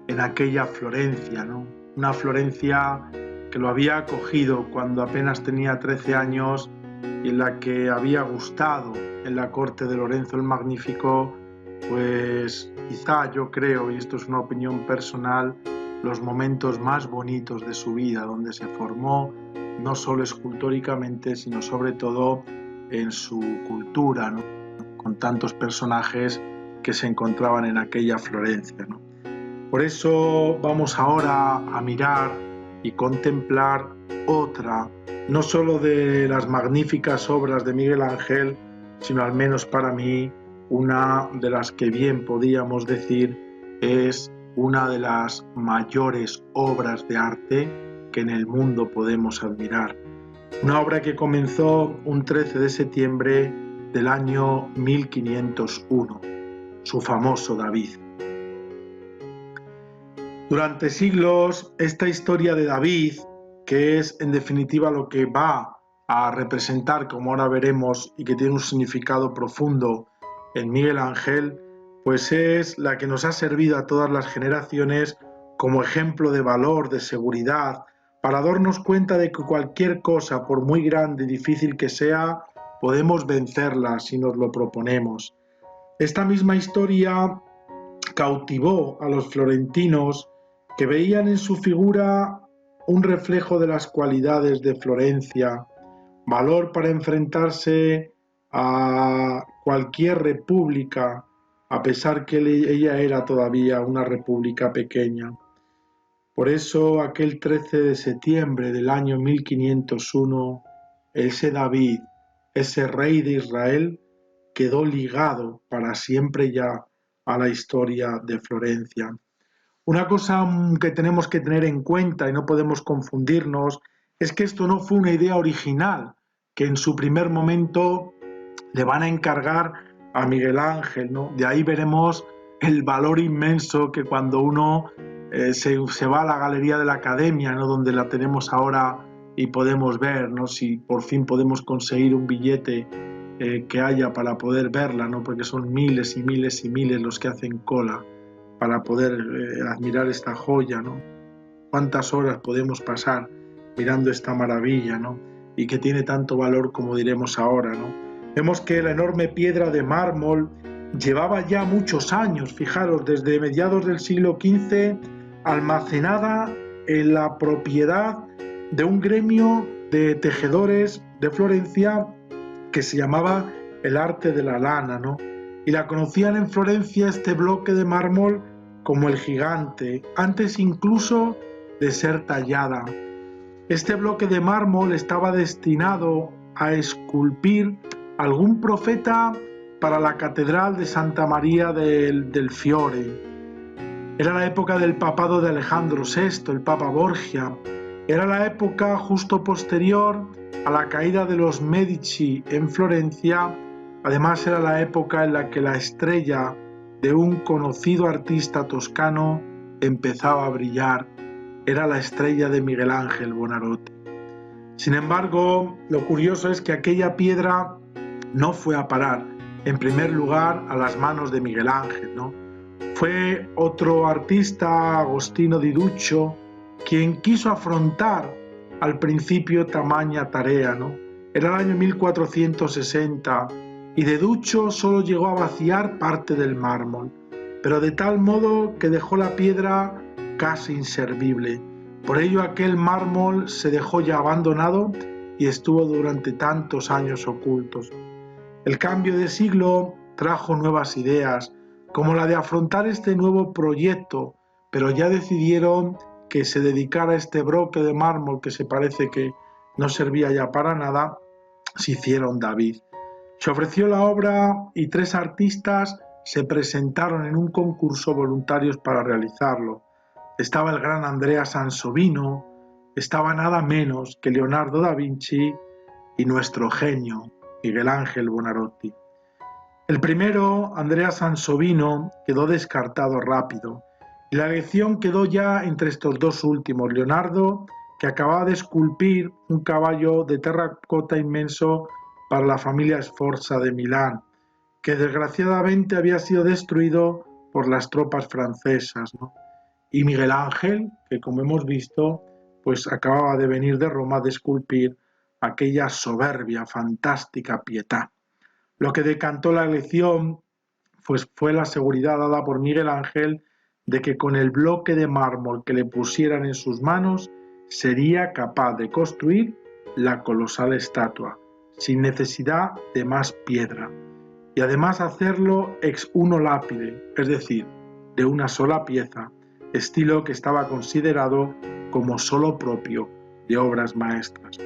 en aquella Florencia, ¿no? Una Florencia que lo había acogido cuando apenas tenía 13 años y en la que había gustado en la corte de Lorenzo el Magnífico, pues quizá yo creo, y esto es una opinión personal, los momentos más bonitos de su vida, donde se formó no solo escultóricamente, sino sobre todo en su cultura, ¿no? Con tantos personajes que se encontraban en aquella Florencia, ¿no? Por eso vamos ahora a mirar y contemplar otra, no solo de las magníficas obras de Miguel Ángel, sino al menos para mí, una de las que bien podíamos decir es una de las mayores obras de arte que en el mundo podemos admirar. Una obra que comenzó un 13 de septiembre del año 1501, su famoso David. Durante siglos, esta historia de David, que es en definitiva lo que va a representar, como ahora veremos, y que tiene un significado profundo en Miguel Ángel, pues es la que nos ha servido a todas las generaciones como ejemplo de valor, de seguridad, para darnos cuenta de que cualquier cosa, por muy grande y difícil que sea, podemos vencerla si nos lo proponemos. Esta misma historia cautivó a los florentinos, que veían en su figura un reflejo de las cualidades de Florencia, valor para enfrentarse a cualquier república, a pesar que ella era todavía una república pequeña. Por eso aquel 13 de septiembre del año 1501, ese David, ese rey de Israel, quedó ligado para siempre ya a la historia de Florencia. Una cosa que tenemos que tener en cuenta y no podemos confundirnos es que esto no fue una idea original que en su primer momento le van a encargar a Miguel Ángel, ¿no? De ahí veremos el valor inmenso que cuando uno se va a la galería de la Academia, ¿no? Donde la tenemos ahora y podemos ver, ¿no? Si por fin podemos conseguir un billete que haya para poder verla, ¿no? Porque son miles y miles y miles los que hacen cola para poder admirar esta joya, ¿no? Cuántas horas podemos pasar mirando esta maravilla, ¿no? Y que tiene tanto valor como diremos ahora, ¿no? Vemos que la enorme piedra de mármol llevaba ya muchos años, fijaros, desde mediados del siglo XV, almacenada en la propiedad de un gremio de tejedores de Florencia que se llamaba el arte de la lana, ¿no? Y la conocían en Florencia este bloque de mármol como el gigante, antes incluso de ser tallada. Este bloque de mármol estaba destinado a esculpir algún profeta para la catedral de Santa María del Fiore. Era la época del papado de Alejandro VI, el Papa Borgia. Era la época justo posterior a la caída de los Medici en Florencia. Además era la época en la que la estrella de un conocido artista toscano empezaba a brillar. Era la estrella de Miguel Ángel Buonarroti. Sin embargo, lo curioso es que aquella piedra no fue a parar, en primer lugar, a las manos de Miguel Ángel, ¿no? Fue otro artista, Agostino di Duccio, quien quiso afrontar al principio tamaña tarea, ¿no? Era el año 1460 y de Duccio solo llegó a vaciar parte del mármol, pero de tal modo que dejó la piedra casi inservible. Por ello aquel mármol se dejó ya abandonado y estuvo durante tantos años ocultos. El cambio de siglo trajo nuevas ideas, como la de afrontar este nuevo proyecto, pero ya decidieron que se dedicara a este bloque de mármol que se parece que no servía ya para nada, se hicieron David. Se ofreció la obra y 3 artistas se presentaron en un concurso voluntarios para realizarlo. Estaba el gran Andrea Sansovino, estaba nada menos que Leonardo da Vinci y nuestro genio, Miguel Ángel Buonarroti. El primero, Andrea Sansovino, quedó descartado rápido y la elección quedó ya entre estos dos últimos, Leonardo, que acababa de esculpir un caballo de terracota inmenso para la familia Sforza de Milán, que desgraciadamente había sido destruido por las tropas francesas, ¿no? Y Miguel Ángel, que como hemos visto, pues acababa de venir de Roma de esculpir aquella soberbia, fantástica Pietà. Lo que decantó la elección pues fue la seguridad dada por Miguel Ángel de que con el bloque de mármol que le pusieran en sus manos sería capaz de construir la colosal estatua, sin necesidad de más piedra, y además hacerlo ex uno lapide, es decir, de una sola pieza, estilo que estaba considerado como solo propio de obras maestras.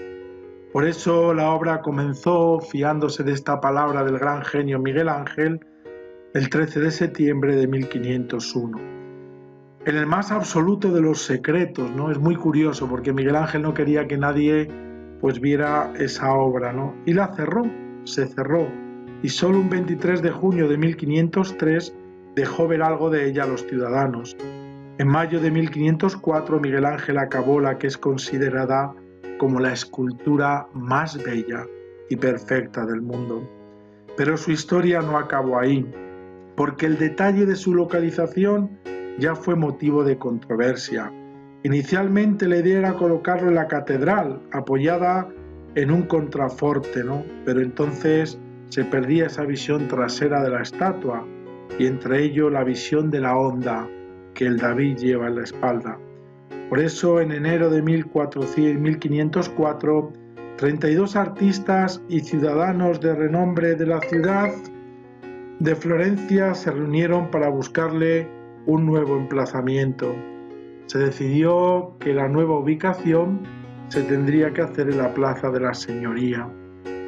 Por eso la obra comenzó, fiándose de esta palabra del gran genio Miguel Ángel, el 13 de septiembre de 1501. En el más absoluto de los secretos, ¿no? Es muy curioso porque Miguel Ángel no quería que nadie pues viera esa obra, ¿no? Y la cerró, se cerró, y solo un 23 de junio de 1503 dejó ver algo de ella a los ciudadanos. En mayo de 1504 Miguel Ángel acabó la que es considerada como la escultura más bella y perfecta del mundo. Pero su historia no acabó ahí, porque el detalle de su localización ya fue motivo de controversia. Inicialmente la idea era colocarlo en la catedral, apoyada en un contraforte, ¿no? Pero entonces se perdía esa visión trasera de la estatua y entre ello la visión de la onda que el David lleva en la espalda. Por eso en enero de 1504, 32 artistas y ciudadanos de renombre de la ciudad de Florencia se reunieron para buscarle un nuevo emplazamiento. Se decidió que la nueva ubicación se tendría que hacer en la Plaza de la Señoría.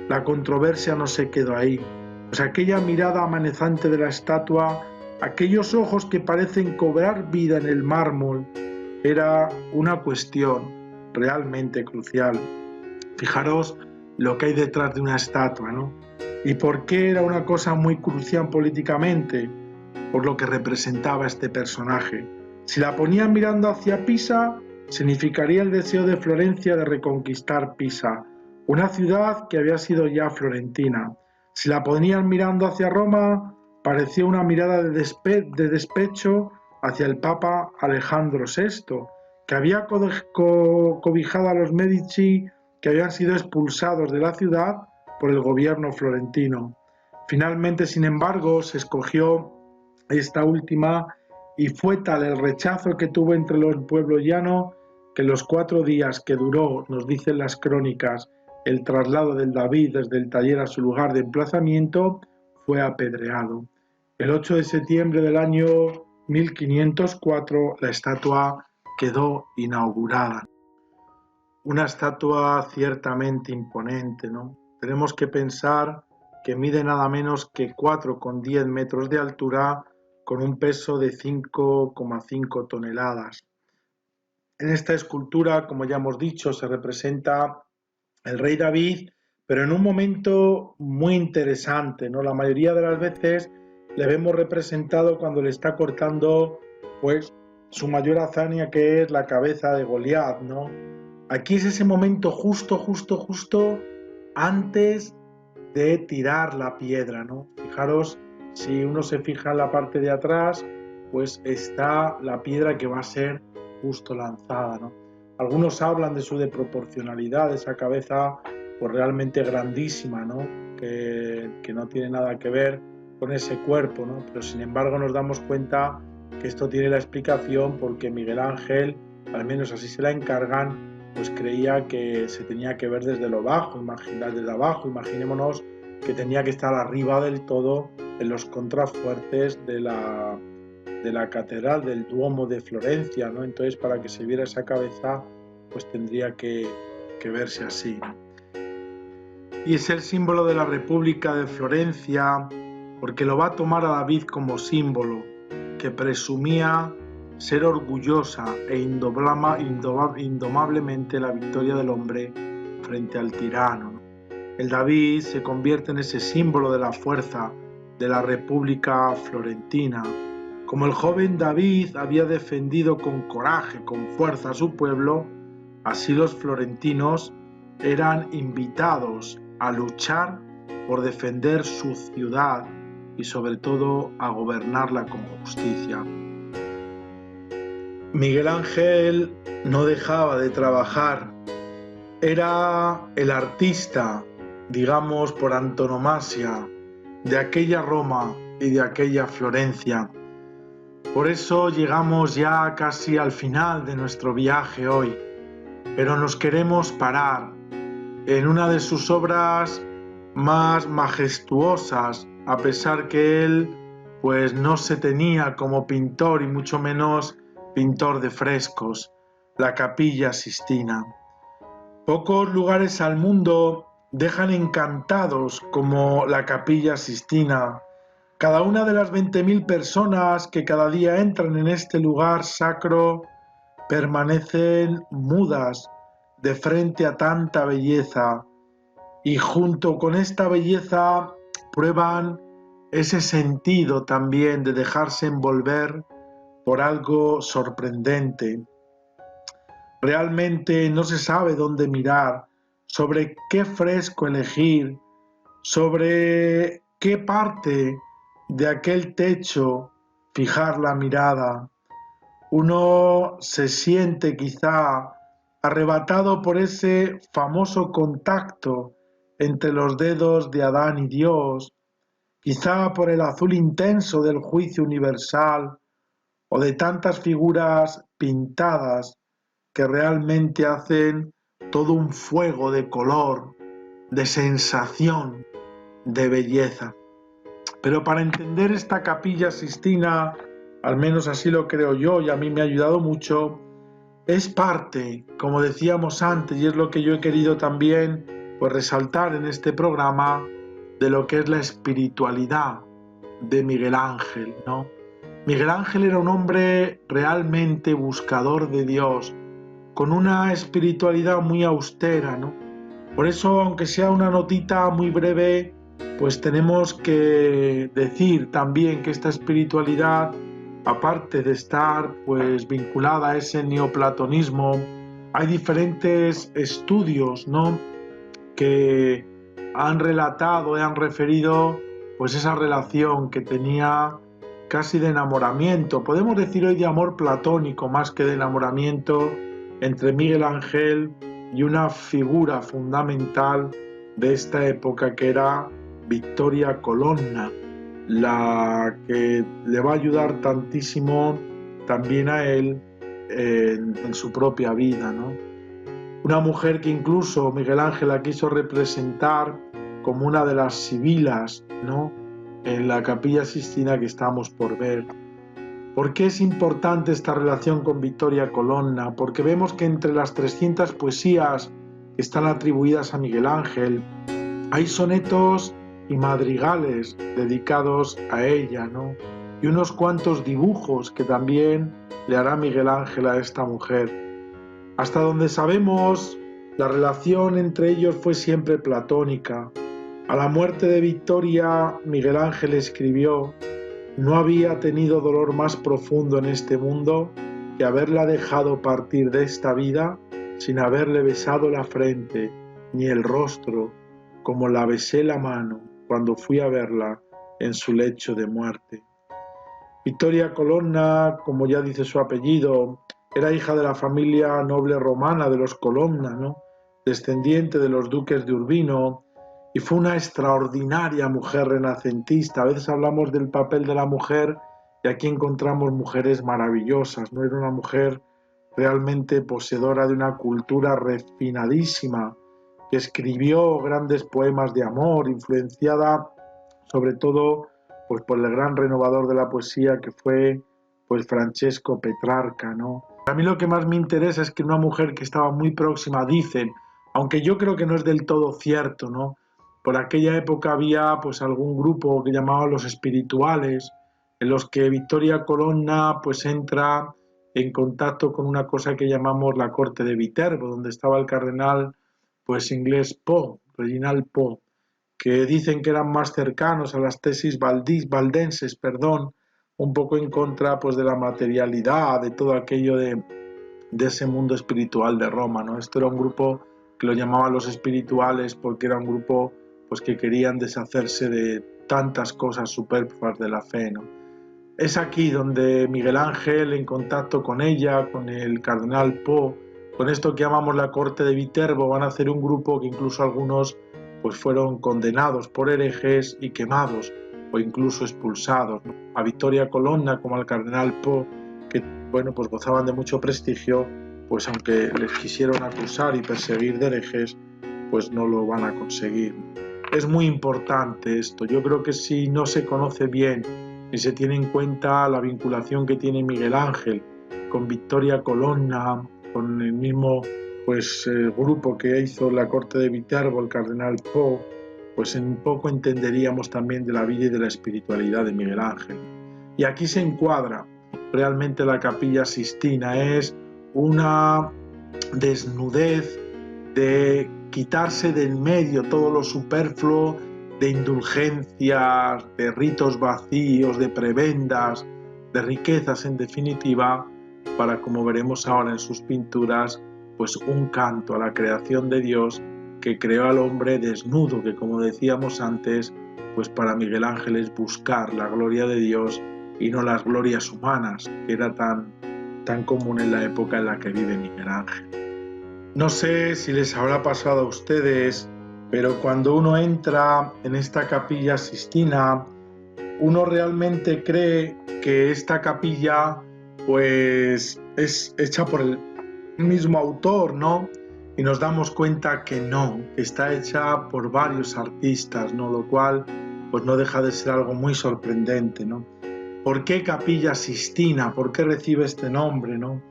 La controversia no se quedó ahí, pues aquella mirada amenazante de la estatua, aquellos ojos que parecen cobrar vida en el mármol, era una cuestión realmente crucial. Fijaros lo que hay detrás de una estatua, ¿no? ¿Y por qué era una cosa muy crucial políticamente? Por lo que representaba este personaje. Si la ponían mirando hacia Pisa, significaría el deseo de Florencia de reconquistar Pisa, una ciudad que había sido ya florentina. Si la ponían mirando hacia Roma, parecía una mirada de despecho hacia el Papa Alejandro VI, que había cobijado a los Medici, que habían sido expulsados de la ciudad por el gobierno florentino. Finalmente, sin embargo, se escogió esta última y fue tal el rechazo que tuvo entre los pueblos llanos que en los 4 días que duró, nos dicen las crónicas, el traslado del David desde el taller a su lugar de emplazamiento, fue apedreado. El 8 de septiembre del año 1504 la estatua quedó inaugurada. Una estatua ciertamente imponente, ¿no? Tenemos que pensar que mide nada menos que 4,10 metros de altura con un peso de 5,5 toneladas. En esta escultura, como ya hemos dicho, se representa el rey David, pero en un momento muy interesante, ¿no? La mayoría de las veces le vemos representado cuando le está cortando, pues, su mayor hazaña, que es la cabeza de Goliat, ¿no? Aquí es ese momento justo antes de tirar la piedra, ¿no? Fijaros, si uno se fija en la parte de atrás, pues está la piedra que va a ser justo lanzada, ¿no? Algunos hablan de su desproporcionalidad, de esa cabeza pues realmente grandísima, ¿no? Que no tiene nada que ver con ese cuerpo, ¿no? Pero sin embargo nos damos cuenta que esto tiene la explicación porque Miguel Ángel, al menos así se la encargan, pues creía que se tenía que ver desde lo bajo, desde abajo, imaginémonos que tenía que estar arriba del todo en los contrafuertes de la catedral, del Duomo de Florencia, ¿no? Entonces para que se viera esa cabeza pues tendría que verse así. Y es el símbolo de la República de Florencia porque lo va a tomar a David como símbolo, que presumía ser orgullosa e indomablemente la victoria del hombre frente al tirano. El David se convierte en ese símbolo de la fuerza de la República Florentina. Como el joven David había defendido con coraje, con fuerza a su pueblo, así los florentinos eran invitados a luchar por defender su ciudad y sobre todo a gobernarla con justicia. Miguel Ángel no dejaba de trabajar, era el artista, digamos por antonomasia, de aquella Roma y de aquella Florencia. Por eso llegamos ya casi al final de nuestro viaje hoy, pero nos queremos parar en una de sus obras más majestuosas, a pesar que él pues no se tenía como pintor y mucho menos pintor de frescos, la Capilla Sixtina. Pocos lugares al mundo dejan encantados como la Capilla Sixtina. Cada una de las 20.000 personas que cada día entran en este lugar sacro permanecen mudas de frente a tanta belleza y junto con esta belleza prueban ese sentido también de dejarse envolver por algo sorprendente. realmente no se sabe dónde mirar, sobre qué fresco elegir, sobre qué parte de aquel techo fijar la mirada. Uno se siente quizá arrebatado por ese famoso contacto entre los dedos de Adán y Dios, quizá por el azul intenso del juicio universal o de tantas figuras pintadas que realmente hacen todo un fuego de color, de sensación, de belleza. Pero para entender esta Capilla Sixtina, al menos así lo creo yo y a mí me ha ayudado mucho, es parte, como decíamos antes, y es lo que yo he querido también pues resaltar en este programa, de lo que es la espiritualidad de Miguel Ángel, ¿no? Miguel Ángel era un hombre realmente buscador de Dios, con una espiritualidad muy austera, ¿no? Por eso, aunque sea una notita muy breve, pues tenemos que decir también que esta espiritualidad, aparte de estar pues vinculada a ese neoplatonismo, hay diferentes estudios, ¿no?, que han relatado y han referido pues esa relación que tenía casi de enamoramiento, podemos decir hoy de amor platónico más que de enamoramiento, entre Miguel Ángel y una figura fundamental de esta época que era Victoria Colonna, la que le va a ayudar tantísimo también a él en su propia vida, ¿no? Una mujer que incluso Miguel Ángel la quiso representar como una de las sibilas, ¿no?, en la Capilla Sixtina que estamos por ver. ¿Por qué es importante esta relación con Victoria Colonna? Porque vemos que entre las 300 poesías que están atribuidas a Miguel Ángel, hay sonetos y madrigales dedicados a ella, ¿no?, y unos cuantos dibujos que también le hará Miguel Ángel a esta mujer. Hasta donde sabemos, la relación entre ellos fue siempre platónica. A la muerte de Victoria, Miguel Ángel escribió: no había tenido dolor más profundo en este mundo que haberla dejado partir de esta vida sin haberle besado la frente ni el rostro, como la besé la mano cuando fui a verla en su lecho de muerte. Victoria Colonna, como ya dice su apellido, era hija de la familia noble romana de los Colonna, ¿no?, descendiente de los duques de Urbino, y fue una extraordinaria mujer renacentista. A veces hablamos del papel de la mujer y aquí encontramos mujeres maravillosas, ¿no? Era una mujer realmente poseedora de una cultura refinadísima, que escribió grandes poemas de amor, influenciada sobre todo pues por el gran renovador de la poesía que fue pues Francesco Petrarca, ¿no? A mí lo que más me interesa es que una mujer que estaba muy próxima, dicen, aunque yo creo que no es del todo cierto, ¿no?, por aquella época había pues algún grupo que llamaban los espirituales, en los que Victoria Colonna pues entra en contacto con una cosa que llamamos la corte de Viterbo, donde estaba el cardenal pues inglés Poe, Reginald Poe, que dicen que eran más cercanos a las tesis valdenses, un poco en contra pues de la materialidad, de todo aquello de ese mundo espiritual de Roma, ¿no? Esto era un grupo que lo llamaban los espirituales porque era un grupo pues que querían deshacerse de tantas cosas superfluas de la fe, ¿no? Es aquí donde Miguel Ángel, en contacto con ella, con el cardenal Poe, con esto que llamamos la corte de Viterbo, van a hacer un grupo que incluso algunos pues fueron condenados por herejes y quemados o incluso expulsados, ¿no? A Victoria Colonna como al cardenal Poe, que bueno, pues gozaban de mucho prestigio, pues aunque les quisieron acusar y perseguir de herejes, pues no lo van a conseguir. Es muy importante esto. Yo creo que si no se conoce bien y se tiene en cuenta la vinculación que tiene Miguel Ángel con Victoria Colonna, con el mismo pues grupo que hizo la corte de Viterbo, el cardenal Poe, pues en poco entenderíamos también de la vida y de la espiritualidad de Miguel Ángel. Y aquí se encuadra realmente la Capilla Sixtina, es una desnudez de quitarse del medio todo lo superfluo, de indulgencias, de ritos vacíos, de prebendas, de riquezas en definitiva, para, como veremos ahora en sus pinturas, pues un canto a la creación de Dios que creó al hombre desnudo, que como decíamos antes, pues para Miguel Ángel es buscar la gloria de Dios y no las glorias humanas, que era tan común en la época en la que vive Miguel Ángel. No sé si les habrá pasado a ustedes, pero cuando uno entra en esta capilla Sistina, uno realmente cree que esta capilla pues es hecha por el mismo autor, ¿no? Y nos damos cuenta que no, que está hecha por varios artistas, ¿no? Lo cual pues no deja de ser algo muy sorprendente, ¿no? ¿Por qué Capilla Sistina? ¿Por qué recibe este nombre, no?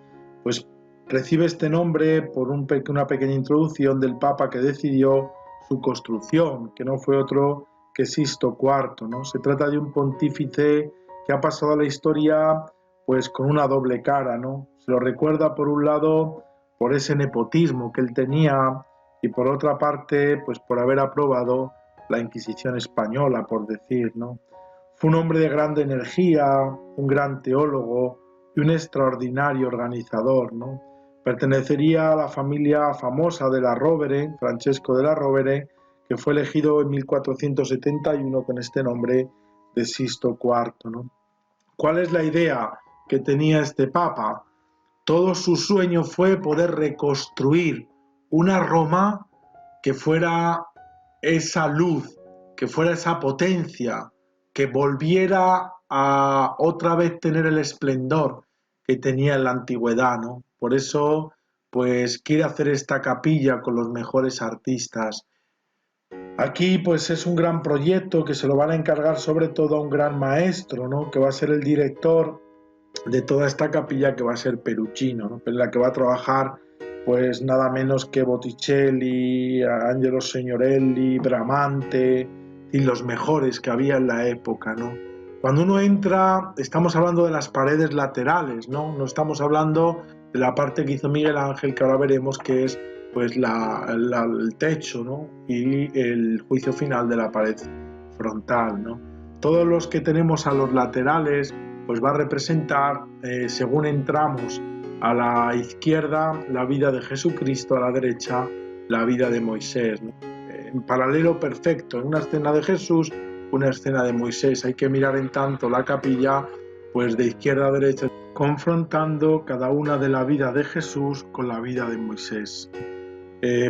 Pues recibe este nombre por una pequeña introducción del Papa que decidió su construcción, que no fue otro que Sisto IV, ¿no? Se trata de un pontífice que ha pasado a la historia pues con una doble cara, ¿no? Se lo recuerda por un lado por ese nepotismo que él tenía y por otra parte pues por haber aprobado la Inquisición española, por decir, ¿no? Fue un hombre de grande energía, un gran teólogo y un extraordinario organizador, ¿no? Pertenecería a la familia famosa de la Rovere, Francesco de la Rovere, que fue elegido en 1471 con este nombre de Sisto IV, ¿no? ¿Cuál es la idea que tenía este papa? Todo su sueño fue poder reconstruir una Roma que fuera esa luz, que fuera esa potencia, que volviera a otra vez tener el esplendor que tenía en la antigüedad, ¿no? Por eso, pues quiere hacer esta capilla con los mejores artistas. Aquí, pues es un gran proyecto que se lo van a encargar sobre todo a un gran maestro, ¿no? Que va a ser el director de toda esta capilla, que va a ser Perugino, ¿no? En la que va a trabajar pues nada menos que Botticelli, Angelo Signorelli, Bramante y los mejores que había en la época, ¿no? Cuando uno entra, estamos hablando de las paredes laterales, ¿no? No estamos hablando de la parte que hizo Miguel Ángel, que ahora veremos que es pues el techo, ¿no? Y el juicio final de la pared frontal, ¿no? Todos los que tenemos a los laterales pues va a representar, según entramos, a la izquierda la vida de Jesucristo, a la derecha la vida de Moisés, ¿no? En paralelo perfecto, en una escena de Jesús, una escena de Moisés. Hay que mirar en tanto la capilla pues de izquierda a derecha, confrontando cada una de la vida de Jesús con la vida de Moisés.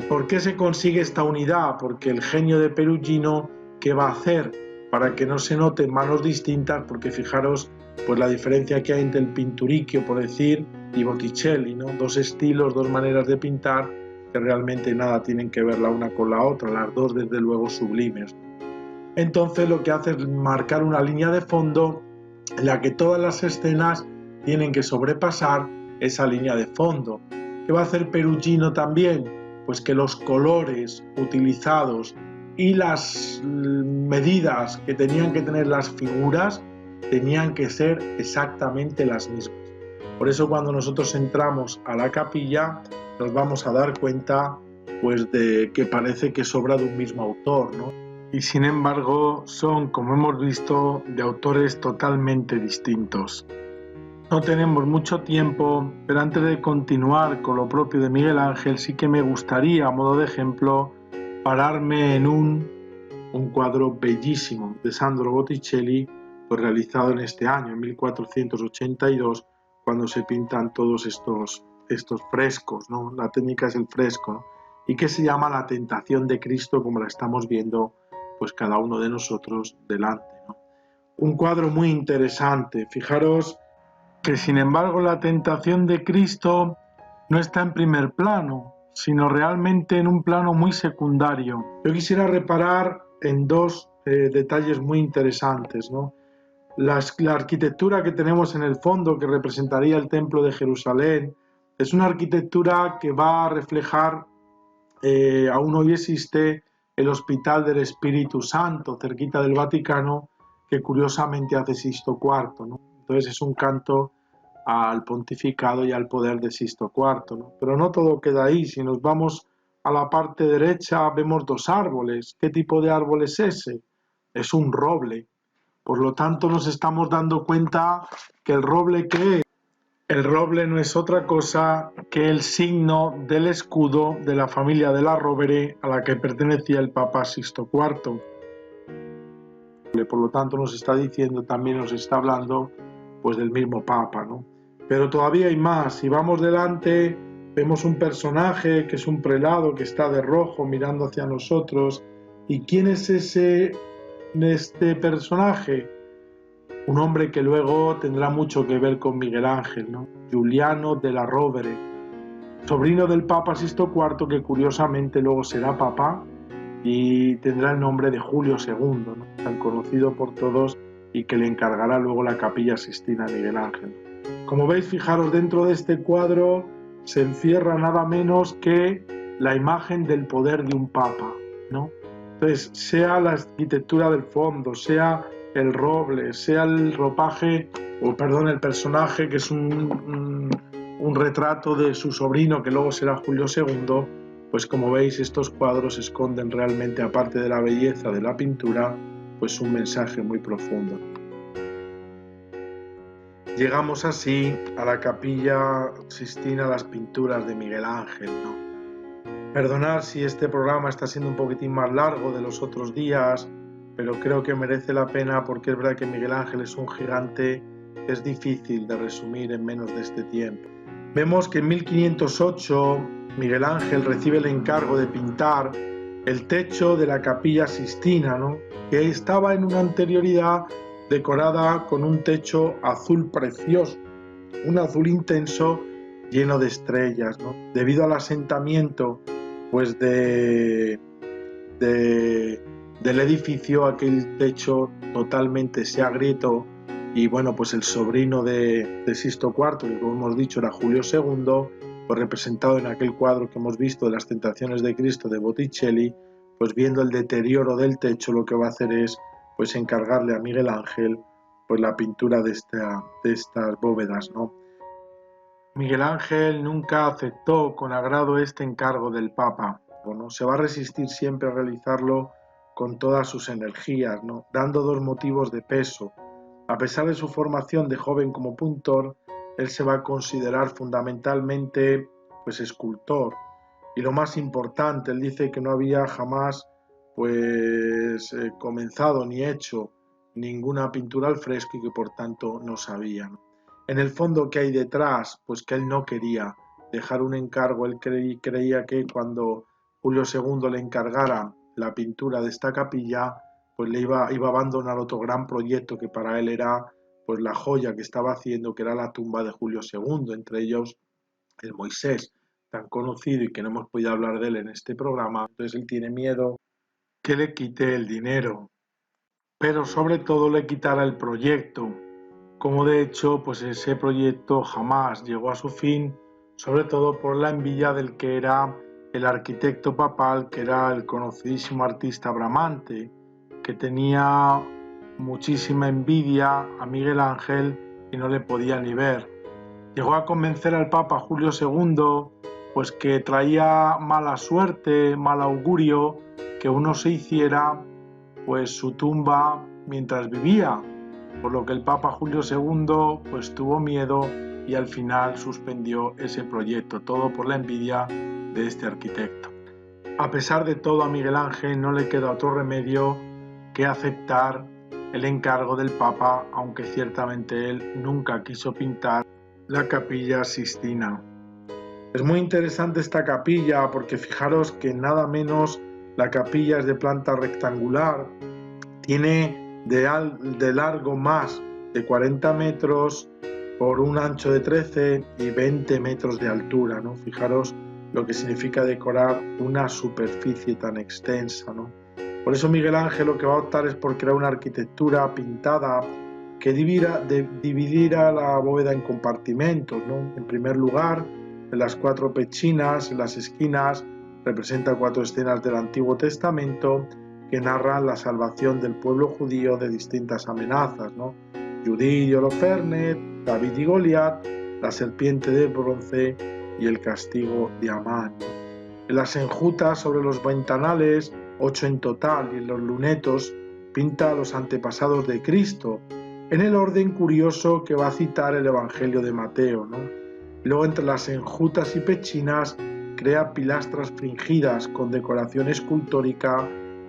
¿Por qué se consigue esta unidad? Porque el genio de Perugino, ¿qué va a hacer para que no se noten manos distintas? Porque fijaros pues la diferencia que hay entre el Pinturicchio, por decir, y Botticelli, ¿no? Dos estilos, dos maneras de pintar que realmente nada tienen que ver la una con la otra, las dos desde luego sublimes. Entonces lo que hace es marcar una línea de fondo en la que todas las escenas tienen que sobrepasar esa línea de fondo. ¿Qué va a hacer Perugino también? Pues que los colores utilizados y las medidas que tenían que tener las figuras tenían que ser exactamente las mismas. Por eso cuando nosotros entramos a la capilla nos vamos a dar cuenta pues de que parece que sobra de un mismo autor, ¿no? Y sin embargo son, como hemos visto, de autores totalmente distintos. No tenemos mucho tiempo, pero antes de continuar con lo propio de Miguel Ángel, sí que me gustaría, a modo de ejemplo, pararme en un cuadro bellísimo de Sandro Botticelli, pues realizado en este año, en 1482, cuando se pintan todos estos frescos, ¿no? La técnica es el fresco, ¿no? Y que se llama La Tentación de Cristo, como la estamos viendo pues cada uno de nosotros delante, ¿no? Un cuadro muy interesante. Fijaros que sin embargo la tentación de Cristo no está en primer plano, sino realmente en un plano muy secundario. Yo quisiera reparar en dos detalles muy interesantes, ¿no? La arquitectura que tenemos en el fondo, que representaría el Templo de Jerusalén, es una arquitectura que va a reflejar, aún hoy existe, el Hospital del Espíritu Santo, cerquita del Vaticano, que curiosamente hace Sisto IV, ¿no? Entonces es un canto al pontificado y al poder de Sisto IV, ¿no? Pero no todo queda ahí. Si nos vamos a la parte derecha vemos dos árboles. ¿Qué tipo de árbol es ese? Es un roble. Por lo tanto nos estamos dando cuenta que el roble, ¿qué es? El roble no es otra cosa que el signo del escudo de la familia de la Rovere a la que pertenecía el Papa Sixto IV. Por lo tanto nos está diciendo, también nos está hablando pues del mismo Papa, ¿no? Pero todavía hay más. Si vamos delante, vemos un personaje que es un prelado que está de rojo mirando hacia nosotros. ¿Y quién es este personaje? Un hombre que luego tendrá mucho que ver con Miguel Ángel, ¿no? Giuliano della Rovere, sobrino del Papa Sixto IV, que curiosamente luego será Papa y tendrá el nombre de Julio II, ¿no? Tan conocido por todos y que le encargará luego la Capilla Sixtina a Miguel Ángel. Como veis, fijaros, dentro de este cuadro se encierra nada menos que la imagen del poder de un Papa, ¿no? Entonces, sea la arquitectura del fondo, sea el roble, sea el ropaje, el personaje que es un retrato de su sobrino que luego será Julio II, pues como veis estos cuadros esconden realmente, aparte de la belleza de la pintura, pues un mensaje muy profundo. Llegamos así a la Capilla Sixtina, las pinturas de Miguel Ángel, ¿no? Perdonad si este programa está siendo un poquitín más largo de los otros días, pero creo que merece la pena porque es verdad que Miguel Ángel es un gigante que es difícil de resumir en menos de este tiempo. Vemos que en 1508 Miguel Ángel recibe el encargo de pintar el techo de la Capilla Sixtina, ¿no? Que estaba en una anterioridad decorada con un techo azul precioso, un azul intenso lleno de estrellas, ¿no? Debido al asentamiento pues del edificio, aquel techo totalmente se agrietó y bueno, pues el sobrino de Sixto IV, que como hemos dicho era Julio II, pues representado en aquel cuadro que hemos visto de las Tentaciones de Cristo de Botticelli, pues viendo el deterioro del techo, lo que va a hacer es pues encargarle a Miguel Ángel pues la pintura de estas bóvedas, ¿no? Miguel Ángel nunca aceptó con agrado este encargo del Papa. Bueno, se va a resistir siempre a realizarlo con todas sus energías, ¿no? Dando dos motivos de peso. A pesar de su formación de joven como pintor, él se va a considerar fundamentalmente pues escultor. Y lo más importante, él dice que no había jamás comenzado ni hecho ninguna pintura al fresco y que por tanto no sabía, ¿no? En el fondo, ¿qué hay detrás? Pues que él no quería dejar un encargo. Él creía que cuando Julio II le encargara la pintura de esta capilla, pues le iba a abandonar otro gran proyecto que para él era pues la joya que estaba haciendo, que era la tumba de Julio II, entre ellos el Moisés, tan conocido y que no hemos podido hablar de él en este programa. Entonces él tiene miedo que le quite el dinero, pero sobre todo le quitara el proyecto, como de hecho pues ese proyecto jamás llegó a su fin, sobre todo por la envidia del que era el arquitecto papal, que era el conocidísimo artista Bramante, que tenía muchísima envidia a Miguel Ángel y no le podía ni ver. Llegó a convencer al Papa Julio II pues que traía mala suerte, mal augurio, que uno se hiciera pues su tumba mientras vivía, por lo que el Papa Julio II pues tuvo miedo y al final suspendió ese proyecto, todo por la envidia de este arquitecto. A pesar de todo, a Miguel Ángel no le queda otro remedio que aceptar el encargo del Papa, aunque ciertamente él nunca quiso pintar la Capilla Sixtina. Es muy interesante esta capilla porque fijaros que nada menos la capilla es de planta rectangular, tiene de largo más de 40 metros por un ancho de 13 y 20 metros de altura, ¿no? Fijaros lo que significa decorar una superficie tan extensa, ¿no? Por eso Miguel Ángel lo que va a optar es por crear una arquitectura pintada que dividiera la bóveda en compartimentos, ¿no? En primer lugar, en las 4 pechinas, en las esquinas, representa 4 escenas del Antiguo Testamento que narran la salvación del pueblo judío de distintas amenazas, ¿no? Judí y Holofernes, David y Goliat, la serpiente de bronce y el castigo de Amán. En las enjutas sobre los ventanales, 8 en total, y en los lunetos pinta a los antepasados de Cristo, en el orden curioso que va a citar el Evangelio de Mateo, ¿no? Luego entre las enjutas y pechinas crea pilastras fingidas con decoración escultórica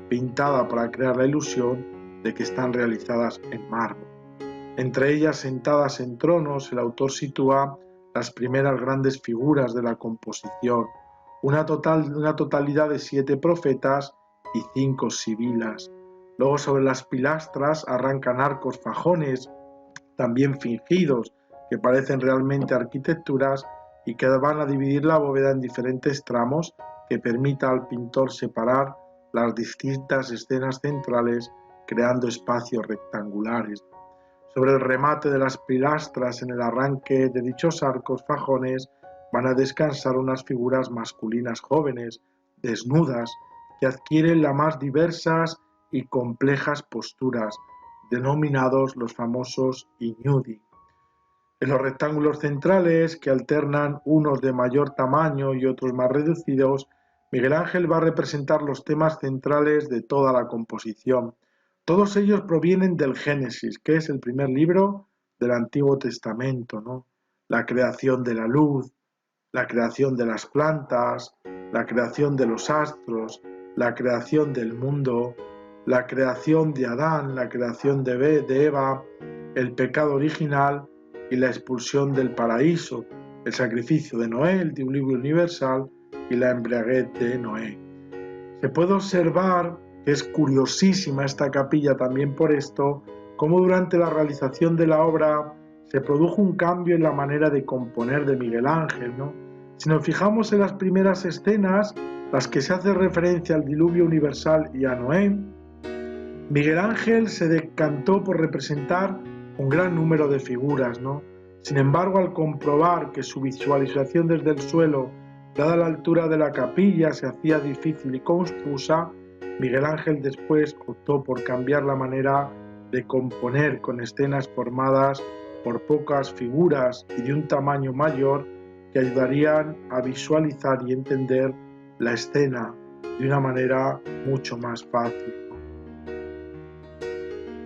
pintada para crear la ilusión de que están realizadas en mármol. Entre ellas, sentadas en tronos, el autor sitúa las primeras grandes figuras de la composición, una totalidad de 7 profetas y 5 sibilas. Luego sobre las pilastras arrancan arcos fajones, también fingidos, que parecen realmente arquitecturas y que van a dividir la bóveda en diferentes tramos que permita al pintor separar las distintas escenas centrales creando espacios rectangulares. Sobre el remate de las pilastras en el arranque de dichos arcos fajones van a descansar unas figuras masculinas jóvenes, desnudas, que adquieren las más diversas y complejas posturas, denominados los famosos iñudi. En los rectángulos centrales, que alternan unos de mayor tamaño y otros más reducidos, Miguel Ángel va a representar los temas centrales de toda la composición. Todos ellos provienen del Génesis, que es el primer libro del Antiguo Testamento, ¿no? La creación de la luz, la creación de las plantas, la creación de los astros, la creación del mundo, la creación de Adán, la creación de Eva, el pecado original y la expulsión del paraíso, el sacrificio de Noé, el diluvio universal y la embriaguez de Noé. Se puede observar que es curiosísima esta capilla también por esto, cómo durante la realización de la obra se produjo un cambio en la manera de componer de Miguel Ángel, ¿no? Si nos fijamos en las primeras escenas, las que se hace referencia al diluvio universal y a Noé, Miguel Ángel se decantó por representar un gran número de figuras, ¿no? Sin embargo, al comprobar que su visualización desde el suelo, dada la altura de la capilla, se hacía difícil y confusa, Miguel Ángel después optó por cambiar la manera de componer con escenas formadas por pocas figuras y de un tamaño mayor que ayudarían a visualizar y entender la escena de una manera mucho más fácil.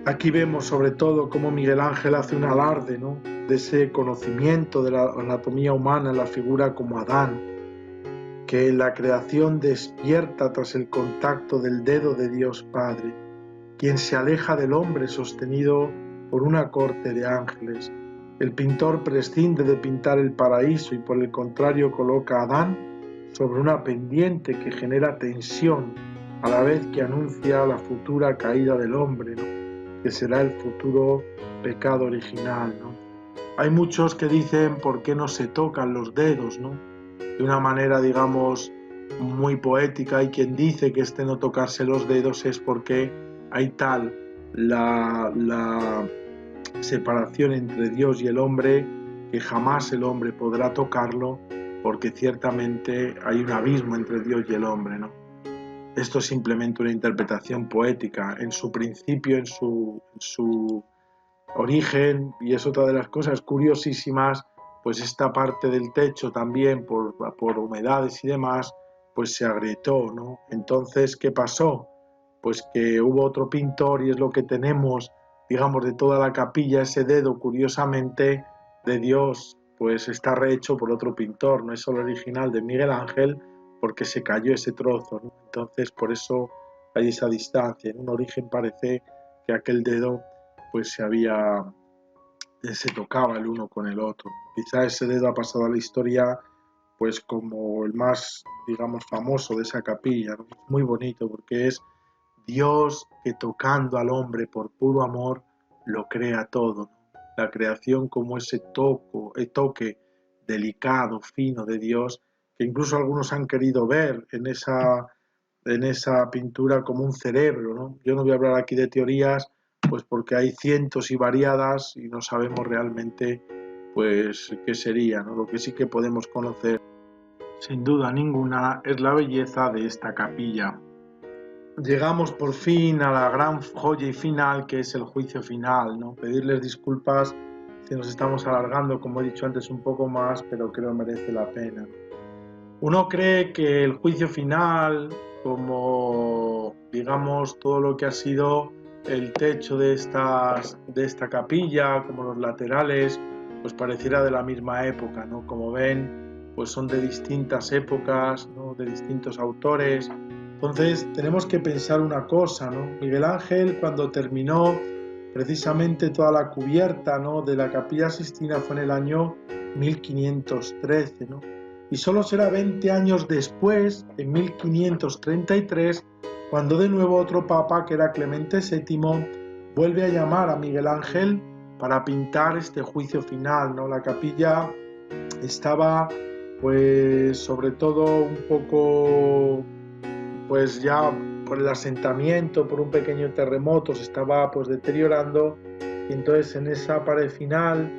Aquí vemos sobre todo cómo Miguel Ángel hace un alarde, ¿no?, de ese conocimiento de la anatomía humana en la figura como Adán, que la creación despierta tras el contacto del dedo de Dios Padre, quien se aleja del hombre sostenido por una corte de ángeles. El pintor prescinde de pintar el paraíso y por el contrario coloca a Adán sobre una pendiente que genera tensión a la vez que anuncia la futura caída del hombre, ¿no?, que será el futuro pecado original, ¿no? Hay muchos que dicen por qué no se tocan los dedos, ¿no?, de una manera, digamos, muy poética. Hay quien dice que no tocarse los dedos es porque hay tal la separación entre Dios y el hombre que jamás el hombre podrá tocarlo, porque ciertamente hay un abismo entre Dios y el hombre, ¿no? Esto es simplemente una interpretación poética. En su principio, en su origen, y es otra de las cosas curiosísimas, pues esta parte del techo también por humedades y demás, pues se agrietó, ¿no? Entonces, ¿qué pasó? Pues que hubo otro pintor, y es lo que tenemos, digamos, de toda la capilla, ese dedo, curiosamente, de Dios, pues está rehecho por otro pintor, no es el original de Miguel Ángel, porque se cayó ese trozo, ¿no? Entonces, por eso hay esa distancia. En un origen parece que aquel dedo pues se tocaba el uno con el otro. Quizá ese dedo ha pasado a la historia pues como el más, digamos, famoso de esa capilla, ¿no? Muy bonito porque es Dios que tocando al hombre por puro amor lo crea todo, ¿no? La creación como ese toque delicado, fino de Dios, que incluso algunos han querido ver en esa pintura como un cerebro, ¿no? Yo no voy a hablar aquí de teorías, pues porque hay cientos y variadas y no sabemos realmente pues qué sería, ¿no? Lo que sí que podemos conocer, sin duda ninguna, es la belleza de esta capilla. Llegamos por fin a la gran joya y final, que es el juicio final, ¿no? Pedirles disculpas si nos estamos alargando, como he dicho antes, un poco más, pero creo merece la pena. Uno cree que el juicio final, como digamos todo lo que ha sido el techo de esta capilla, como los laterales, pues pareciera de la misma época, ¿no? Como ven, pues son de distintas épocas, ¿no? De distintos autores. Entonces tenemos que pensar una cosa, ¿no? Miguel Ángel, cuando terminó precisamente toda la cubierta, ¿no?, de la Capilla Sixtina, fue en el año 1513, ¿no? Y solo será 20 años después, en 1533, cuando de nuevo otro papa, que era Clemente VII, vuelve a llamar a Miguel Ángel para pintar este juicio final, ¿no? La capilla estaba, pues, sobre todo un poco, pues ya por el asentamiento, por un pequeño terremoto, se estaba pues deteriorando, y entonces en esa pared final,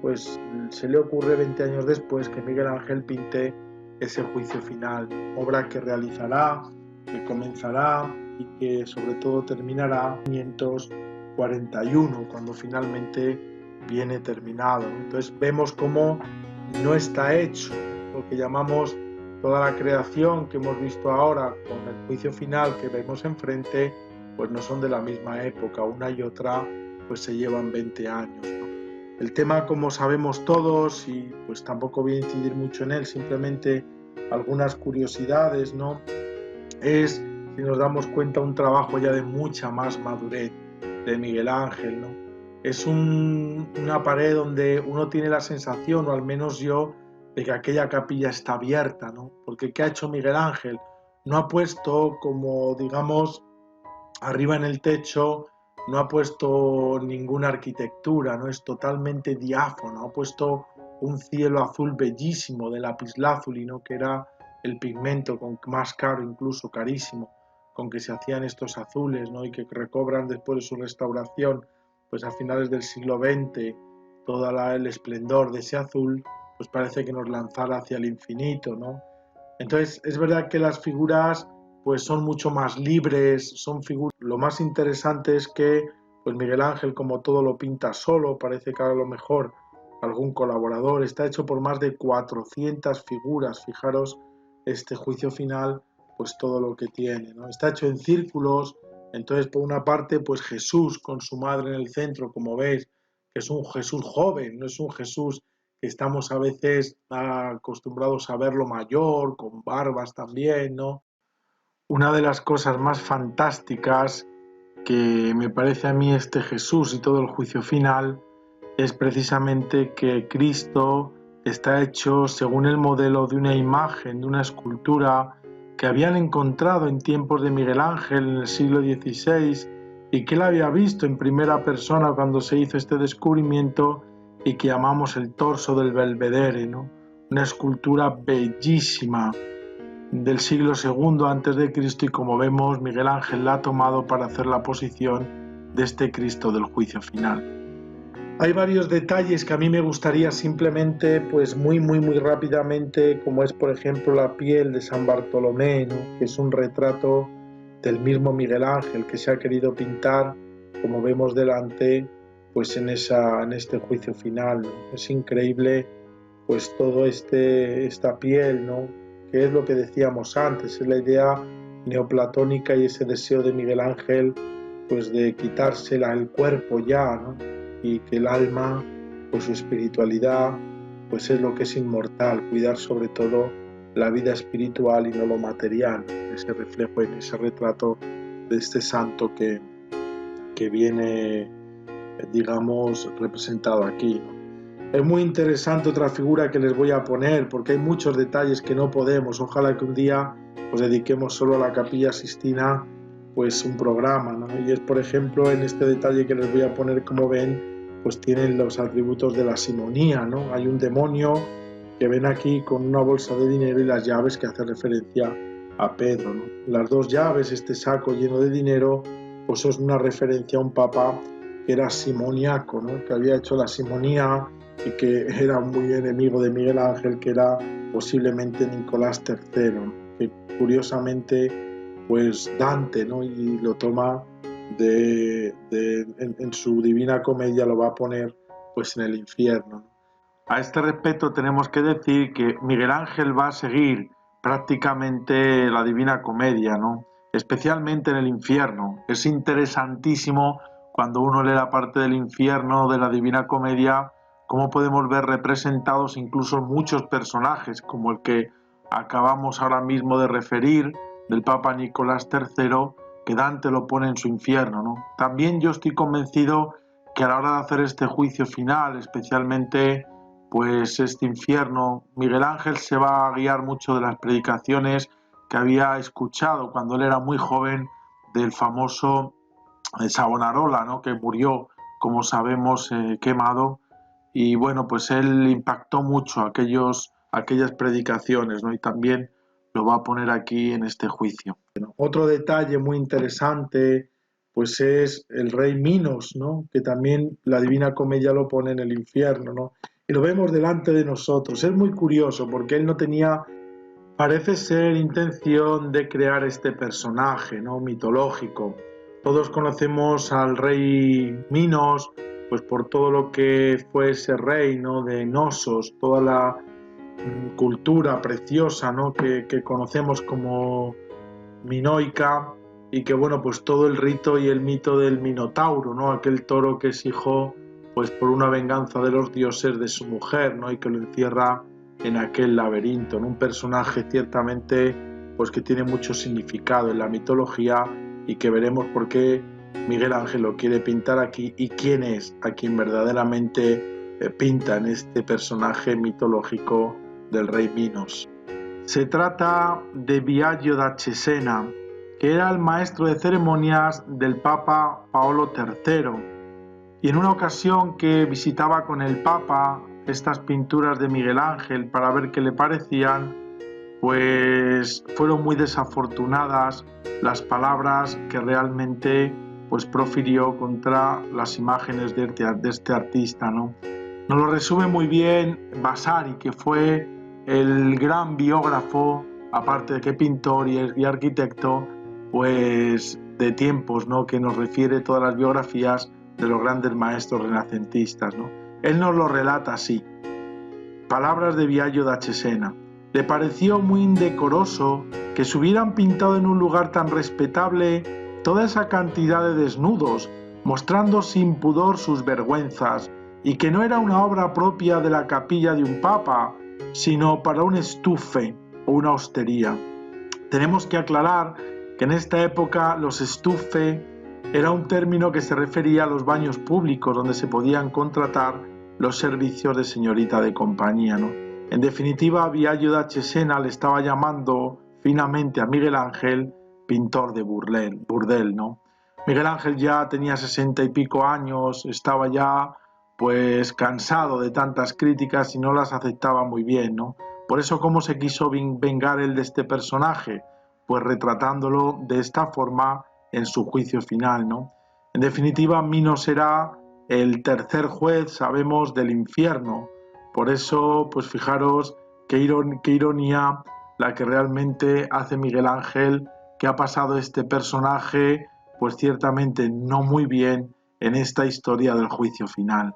pues se le ocurre 20 años después que Miguel Ángel pinte ese juicio final, obra que realizará, que comenzará y que sobre todo terminará en 1541, cuando finalmente viene terminado. Entonces vemos cómo no está hecho lo que llamamos toda la creación que hemos visto ahora con el juicio final que vemos enfrente, pues no son de la misma época, una y otra pues se llevan 20 años, ¿no? El tema, como sabemos todos, y pues tampoco voy a incidir mucho en él, simplemente algunas curiosidades, ¿no? Es, si nos damos cuenta, un trabajo ya de mucha más madurez de Miguel Ángel, ¿no? Es una pared donde uno tiene la sensación, o al menos yo, de que aquella capilla está abierta, ¿no? Porque ¿qué ha hecho Miguel Ángel? No ha puesto, como digamos, arriba en el techo, no ha puesto ninguna arquitectura, no es totalmente diáfano, ha puesto un cielo azul bellísimo de lapislázuli, ¿no?, que era el pigmento más caro, incluso carísimo, con que se hacían estos azules, ¿no?, y que recobran después de su restauración, pues a finales del siglo XX, todo el esplendor de ese azul, pues parece que nos lanzara hacia el infinito, ¿no? Entonces es verdad que las figuras pues son mucho más libres, son figuras. Lo más interesante es que pues Miguel Ángel, como todo, lo pinta solo, parece que a lo mejor algún colaborador, está hecho por más de 400 figuras, fijaros este juicio final, pues todo lo que tiene, ¿no? Está hecho en círculos, entonces por una parte pues Jesús con su madre en el centro, como veis, que es un Jesús joven, no es un Jesús que estamos a veces acostumbrados a verlo mayor, con barbas también, ¿no? Una de las cosas más fantásticas que me parece a mí este Jesús y todo el juicio final es precisamente que Cristo está hecho según el modelo de una imagen, de una escultura que habían encontrado en tiempos de Miguel Ángel en el siglo XVI y que él había visto en primera persona cuando se hizo este descubrimiento y que llamamos el torso del Belvedere, ¿no? Una escultura bellísima del siglo II antes de Cristo, y como vemos Miguel Ángel la ha tomado para hacer la posición de este Cristo del juicio final. Hay varios detalles que a mí me gustaría simplemente, pues muy rápidamente, como es por ejemplo la piel de San Bartolomé, ¿no?, que es un retrato del mismo Miguel Ángel que se ha querido pintar, como vemos delante, pues en este juicio final, ¿no? Es increíble, pues todo esta piel, ¿no?, que es lo que decíamos antes, es la idea neoplatónica y ese deseo de Miguel Ángel, pues de quitársela el cuerpo ya, ¿no?, y que el alma, pues su espiritualidad, pues es lo que es inmortal, cuidar sobre todo la vida espiritual y no lo material, ese reflejo en ese retrato de este santo que viene, digamos, representado aquí, ¿no? Es muy interesante otra figura que les voy a poner, porque hay muchos detalles que no podemos. Ojalá que un día pues dediquemos solo a la Capilla Sixtina pues un programa, ¿no? Y es, por ejemplo, en este detalle que les voy a poner, como ven, pues tienen los atributos de la simonía, ¿no? Hay un demonio que ven aquí con una bolsa de dinero y las llaves que hace referencia a Pedro, ¿no? Las dos llaves, este saco lleno de dinero, pues es una referencia a un papa que era simoniaco, ¿no?, que había hecho la simonía y que era muy enemigo de Miguel Ángel, que era posiblemente Nicolás III, ¿no?, que curiosamente pues Dante, ¿no?, y lo toma en su Divina Comedia, lo va a poner pues en el infierno, ¿no? A este respecto tenemos que decir que Miguel Ángel va a seguir prácticamente la Divina Comedia, ¿no?, especialmente en el infierno. Es interesantísimo cuando uno lee la parte del infierno de la Divina Comedia, cómo podemos ver representados incluso muchos personajes, como el que acabamos ahora mismo de referir, del Papa Nicolás III, que Dante lo pone en su infierno, ¿no? También yo estoy convencido que a la hora de hacer este juicio final, especialmente pues este infierno, Miguel Ángel se va a guiar mucho de las predicaciones que había escuchado cuando él era muy joven del famoso Savonarola, ¿no? Que murió, como sabemos, quemado. Y bueno, pues él impactó mucho aquellas predicaciones, ¿no? Y también lo va a poner aquí en este juicio. Otro detalle muy interesante pues es el rey Minos, ¿no? Que también la Divina Comedia lo pone en el infierno, ¿no? Y lo vemos delante de nosotros. Es muy curioso porque él no tenía, parece ser, intención de crear este personaje, ¿no? Mitológico. Todos conocemos al rey Minos pues por todo lo que fue ese reino de Nosos, toda la cultura preciosa, ¿no? que conocemos como minoica, y que bueno, pues todo el rito y el mito del Minotauro, ¿no? Aquel toro que es hijo pues por una venganza de los dioses de su mujer, ¿no? Y que lo encierra en aquel laberinto, ¿no? Un personaje ciertamente pues que tiene mucho significado en la mitología y que veremos por qué Miguel Ángel lo quiere pintar aquí y quién es a quien verdaderamente pinta en este personaje mitológico del rey Minos. Se trata de Biagio da Cesena, que era el maestro de ceremonias del Papa Paolo III, y en una ocasión que visitaba con el Papa estas pinturas de Miguel Ángel para ver qué le parecían, pues fueron muy desafortunadas las palabras que realmente pues profirió contra las imágenes de este artista, ¿no? Nos lo resume muy bien Vasari, que fue el gran biógrafo, aparte de que pintor y arquitecto, pues de tiempos, ¿no? Que nos refiere todas las biografías de los grandes maestros renacentistas, ¿no? Él nos lo relata así. Palabras de Biagio da Cesena. Le pareció muy indecoroso que se hubieran pintado en un lugar tan respetable toda esa cantidad de desnudos, mostrando sin pudor sus vergüenzas, y que no era una obra propia de la capilla de un papa, sino para un estufe o una hostería. Tenemos que aclarar que en esta época los estufe era un término que se refería a los baños públicos donde se podían contratar los servicios de señorita de compañía, ¿no? En definitiva, Biagio da Cesena le estaba llamando finamente a Miguel Ángel pintor de burdel, ¿no? Miguel Ángel ya tenía 60 y pico años, estaba ya pues cansado de tantas críticas y no las aceptaba muy bien, ¿no? Por eso, ¿cómo se quiso vengar él de este personaje? Pues retratándolo de esta forma en su juicio final, ¿no? En definitiva, Minos será el tercer juez, sabemos, del infierno. Por eso, pues fijaros qué ironía la que realmente hace Miguel Ángel, que ha pasado este personaje, pues ciertamente no muy bien en esta historia del juicio final.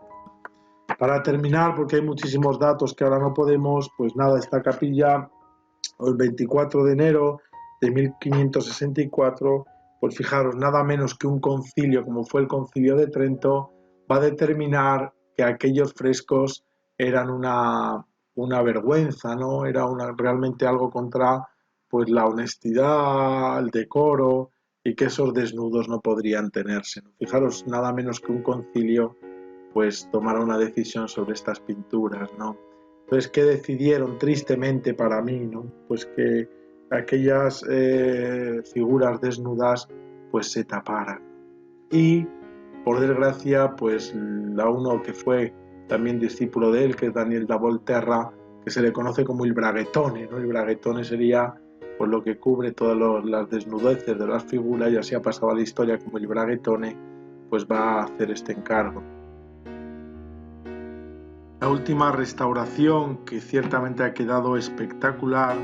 Para terminar, porque hay muchísimos datos que ahora no podemos, pues nada, esta capilla, el 24 de enero de 1564, pues fijaros, nada menos que un concilio, como fue el concilio de Trento, va a determinar que aquellos frescos eran una vergüenza, ¿no? Era realmente algo contra pues la honestidad, el decoro, y que esos desnudos no podrían tenerse, ¿no? Fijaros, nada menos que un concilio pues tomará una decisión sobre estas pinturas, ¿no? Entonces, ¿qué decidieron tristemente para mí, ¿no? Pues que aquellas figuras desnudas pues se taparan. Y, por desgracia, pues la uno que fue también discípulo de él, que es Daniel da Volterra, que se le conoce como el braguetone, ¿no? El braguetone sería pues lo que cubre todas las desnudeces de las figuras, y así ha pasado a la historia como el braguetone, pues va a hacer este encargo. La última restauración, que ciertamente ha quedado espectacular,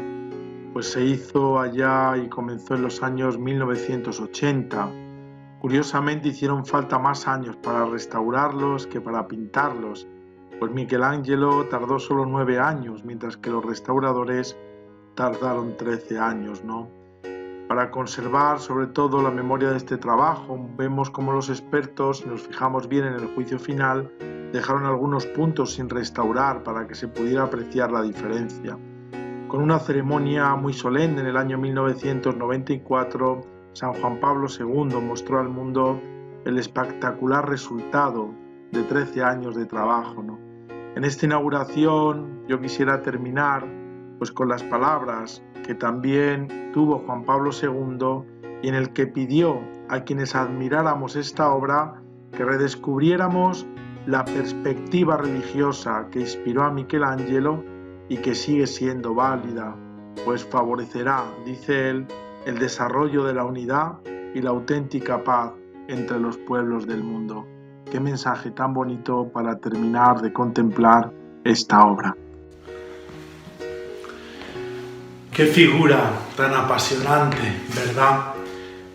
pues se hizo allá y comenzó en los años 1980. Curiosamente hicieron falta más años para restaurarlos que para pintarlos, pues Michelangelo tardó solo 9 años, mientras que los restauradores tardaron 13 años, ¿no? para conservar sobre todo la memoria de este trabajo. Vemos como los expertos, si nos fijamos bien en el juicio final, dejaron algunos puntos sin restaurar para que se pudiera apreciar la diferencia. Con una ceremonia muy solemne en el año 1994, San Juan Pablo II mostró al mundo el espectacular resultado de 13 años de trabajo, ¿no? En esta inauguración yo quisiera terminar pues con las palabras que también tuvo Juan Pablo II y en el que pidió a quienes admiráramos esta obra que redescubriéramos la perspectiva religiosa que inspiró a Michelangelo y que sigue siendo válida, pues favorecerá, dice él, el desarrollo de la unidad y la auténtica paz entre los pueblos del mundo. Qué mensaje tan bonito para terminar de contemplar esta obra. Qué figura tan apasionante, ¿verdad?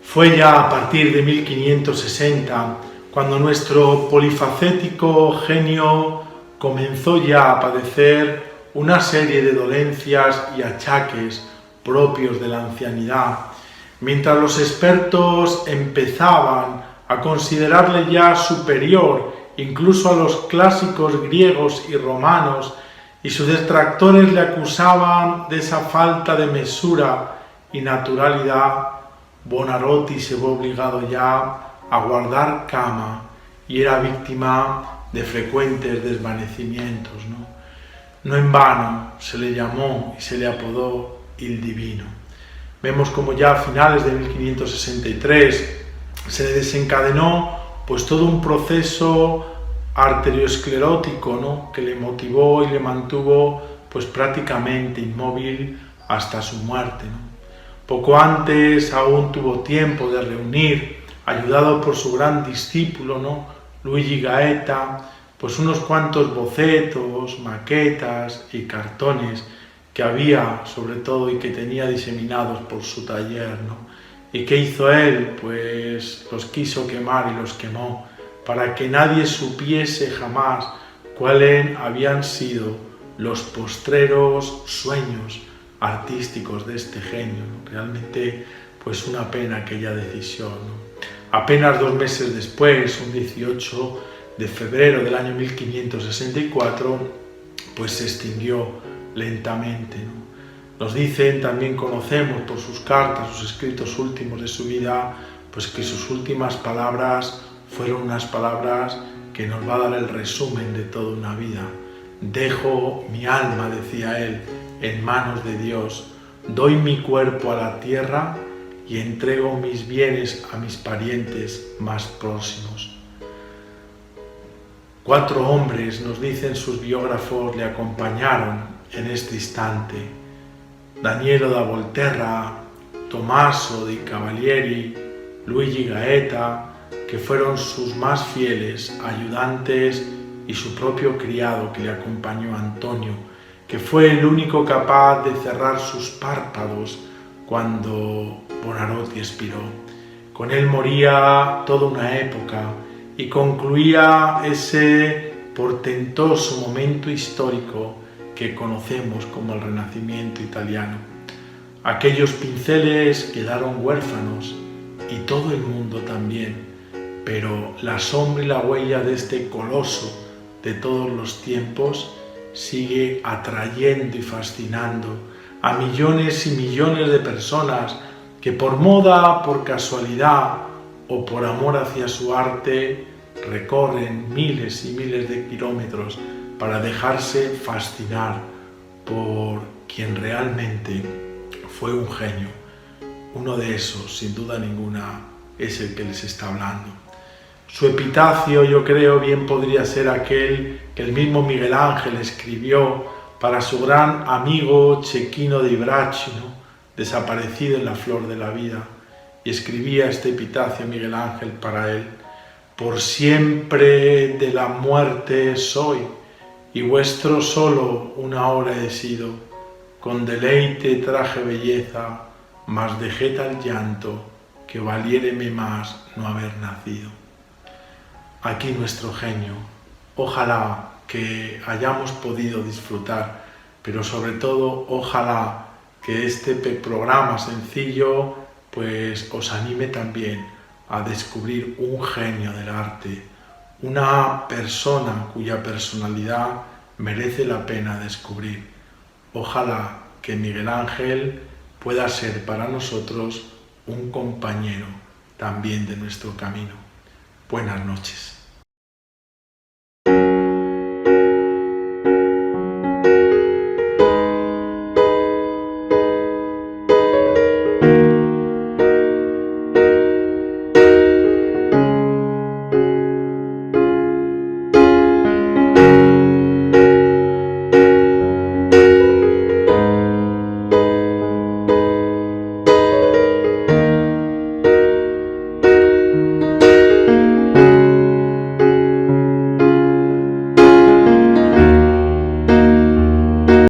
Fue ya a partir de 1560 cuando nuestro polifacético genio comenzó ya a padecer una serie de dolencias y achaques propios de la ancianidad, mientras los expertos empezaban a considerarle ya superior incluso a los clásicos griegos y romanos, y sus detractores le acusaban de esa falta de mesura y naturalidad. Buonarroti se vio obligado ya a guardar cama y era víctima de frecuentes desvanecimientos, No en vano se le llamó y se le apodó Il Divino. Vemos como ya a finales de 1563 se le desencadenó pues todo un proceso arteriosclerótico, que le motivó y le mantuvo pues prácticamente inmóvil hasta su muerte, Poco antes aún tuvo tiempo de reunir, ayudado por su gran discípulo, Luigi Gaeta, pues unos cuantos bocetos, maquetas y cartones que había sobre todo y que tenía diseminados por su taller, ¿Y qué hizo él? Pues los quiso quemar y los quemó, para que nadie supiese jamás cuáles habían sido los postreros sueños artísticos de este genio, Realmente, pues una pena aquella decisión, Apenas 2 meses después, un 18 de febrero del año 1564, pues se extinguió lentamente, Nos dicen, también conocemos por sus cartas, sus escritos últimos de su vida, pues que sus últimas palabras fueron unas palabras que nos va a dar el resumen de toda una vida. Dejo mi alma, decía él, en manos de Dios, doy mi cuerpo a la tierra y entrego mis bienes a mis parientes más próximos. 4 hombres, nos dicen sus biógrafos, le acompañaron en este instante: Danielo da Volterra, Tommaso di Cavalieri, Luigi Gaeta, que fueron sus más fieles ayudantes, y su propio criado que le acompañó, Antonio, que fue el único capaz de cerrar sus párpados cuando Buonarroti expiró. Con él moría toda una época y concluía ese portentoso momento histórico que conocemos como el Renacimiento italiano. Aquellos pinceles quedaron huérfanos y todo el mundo también, pero la sombra y la huella de este coloso de todos los tiempos sigue atrayendo y fascinando a millones y millones de personas que por moda, por casualidad o por amor hacia su arte recorren miles y miles de kilómetros para dejarse fascinar por quien realmente fue un genio. Uno de esos, sin duda ninguna, es el que les está hablando. Su epitafio, yo creo, bien podría ser aquel que el mismo Miguel Ángel escribió para su gran amigo Cecchino de Ibraci, desaparecido en la flor de la vida, y escribía este epitafio Miguel Ángel para él: por siempre de la muerte soy, y vuestro solo una hora he sido, con deleite traje belleza, mas dejé tal llanto, que valiéreme más no haber nacido. Aquí nuestro genio. Ojalá que hayamos podido disfrutar, pero sobre todo ojalá que este programa sencillo pues os anime también a descubrir un genio del arte, una persona cuya personalidad merece la pena descubrir. Ojalá que Miguel Ángel pueda ser para nosotros un compañero también de nuestro camino. Buenas noches.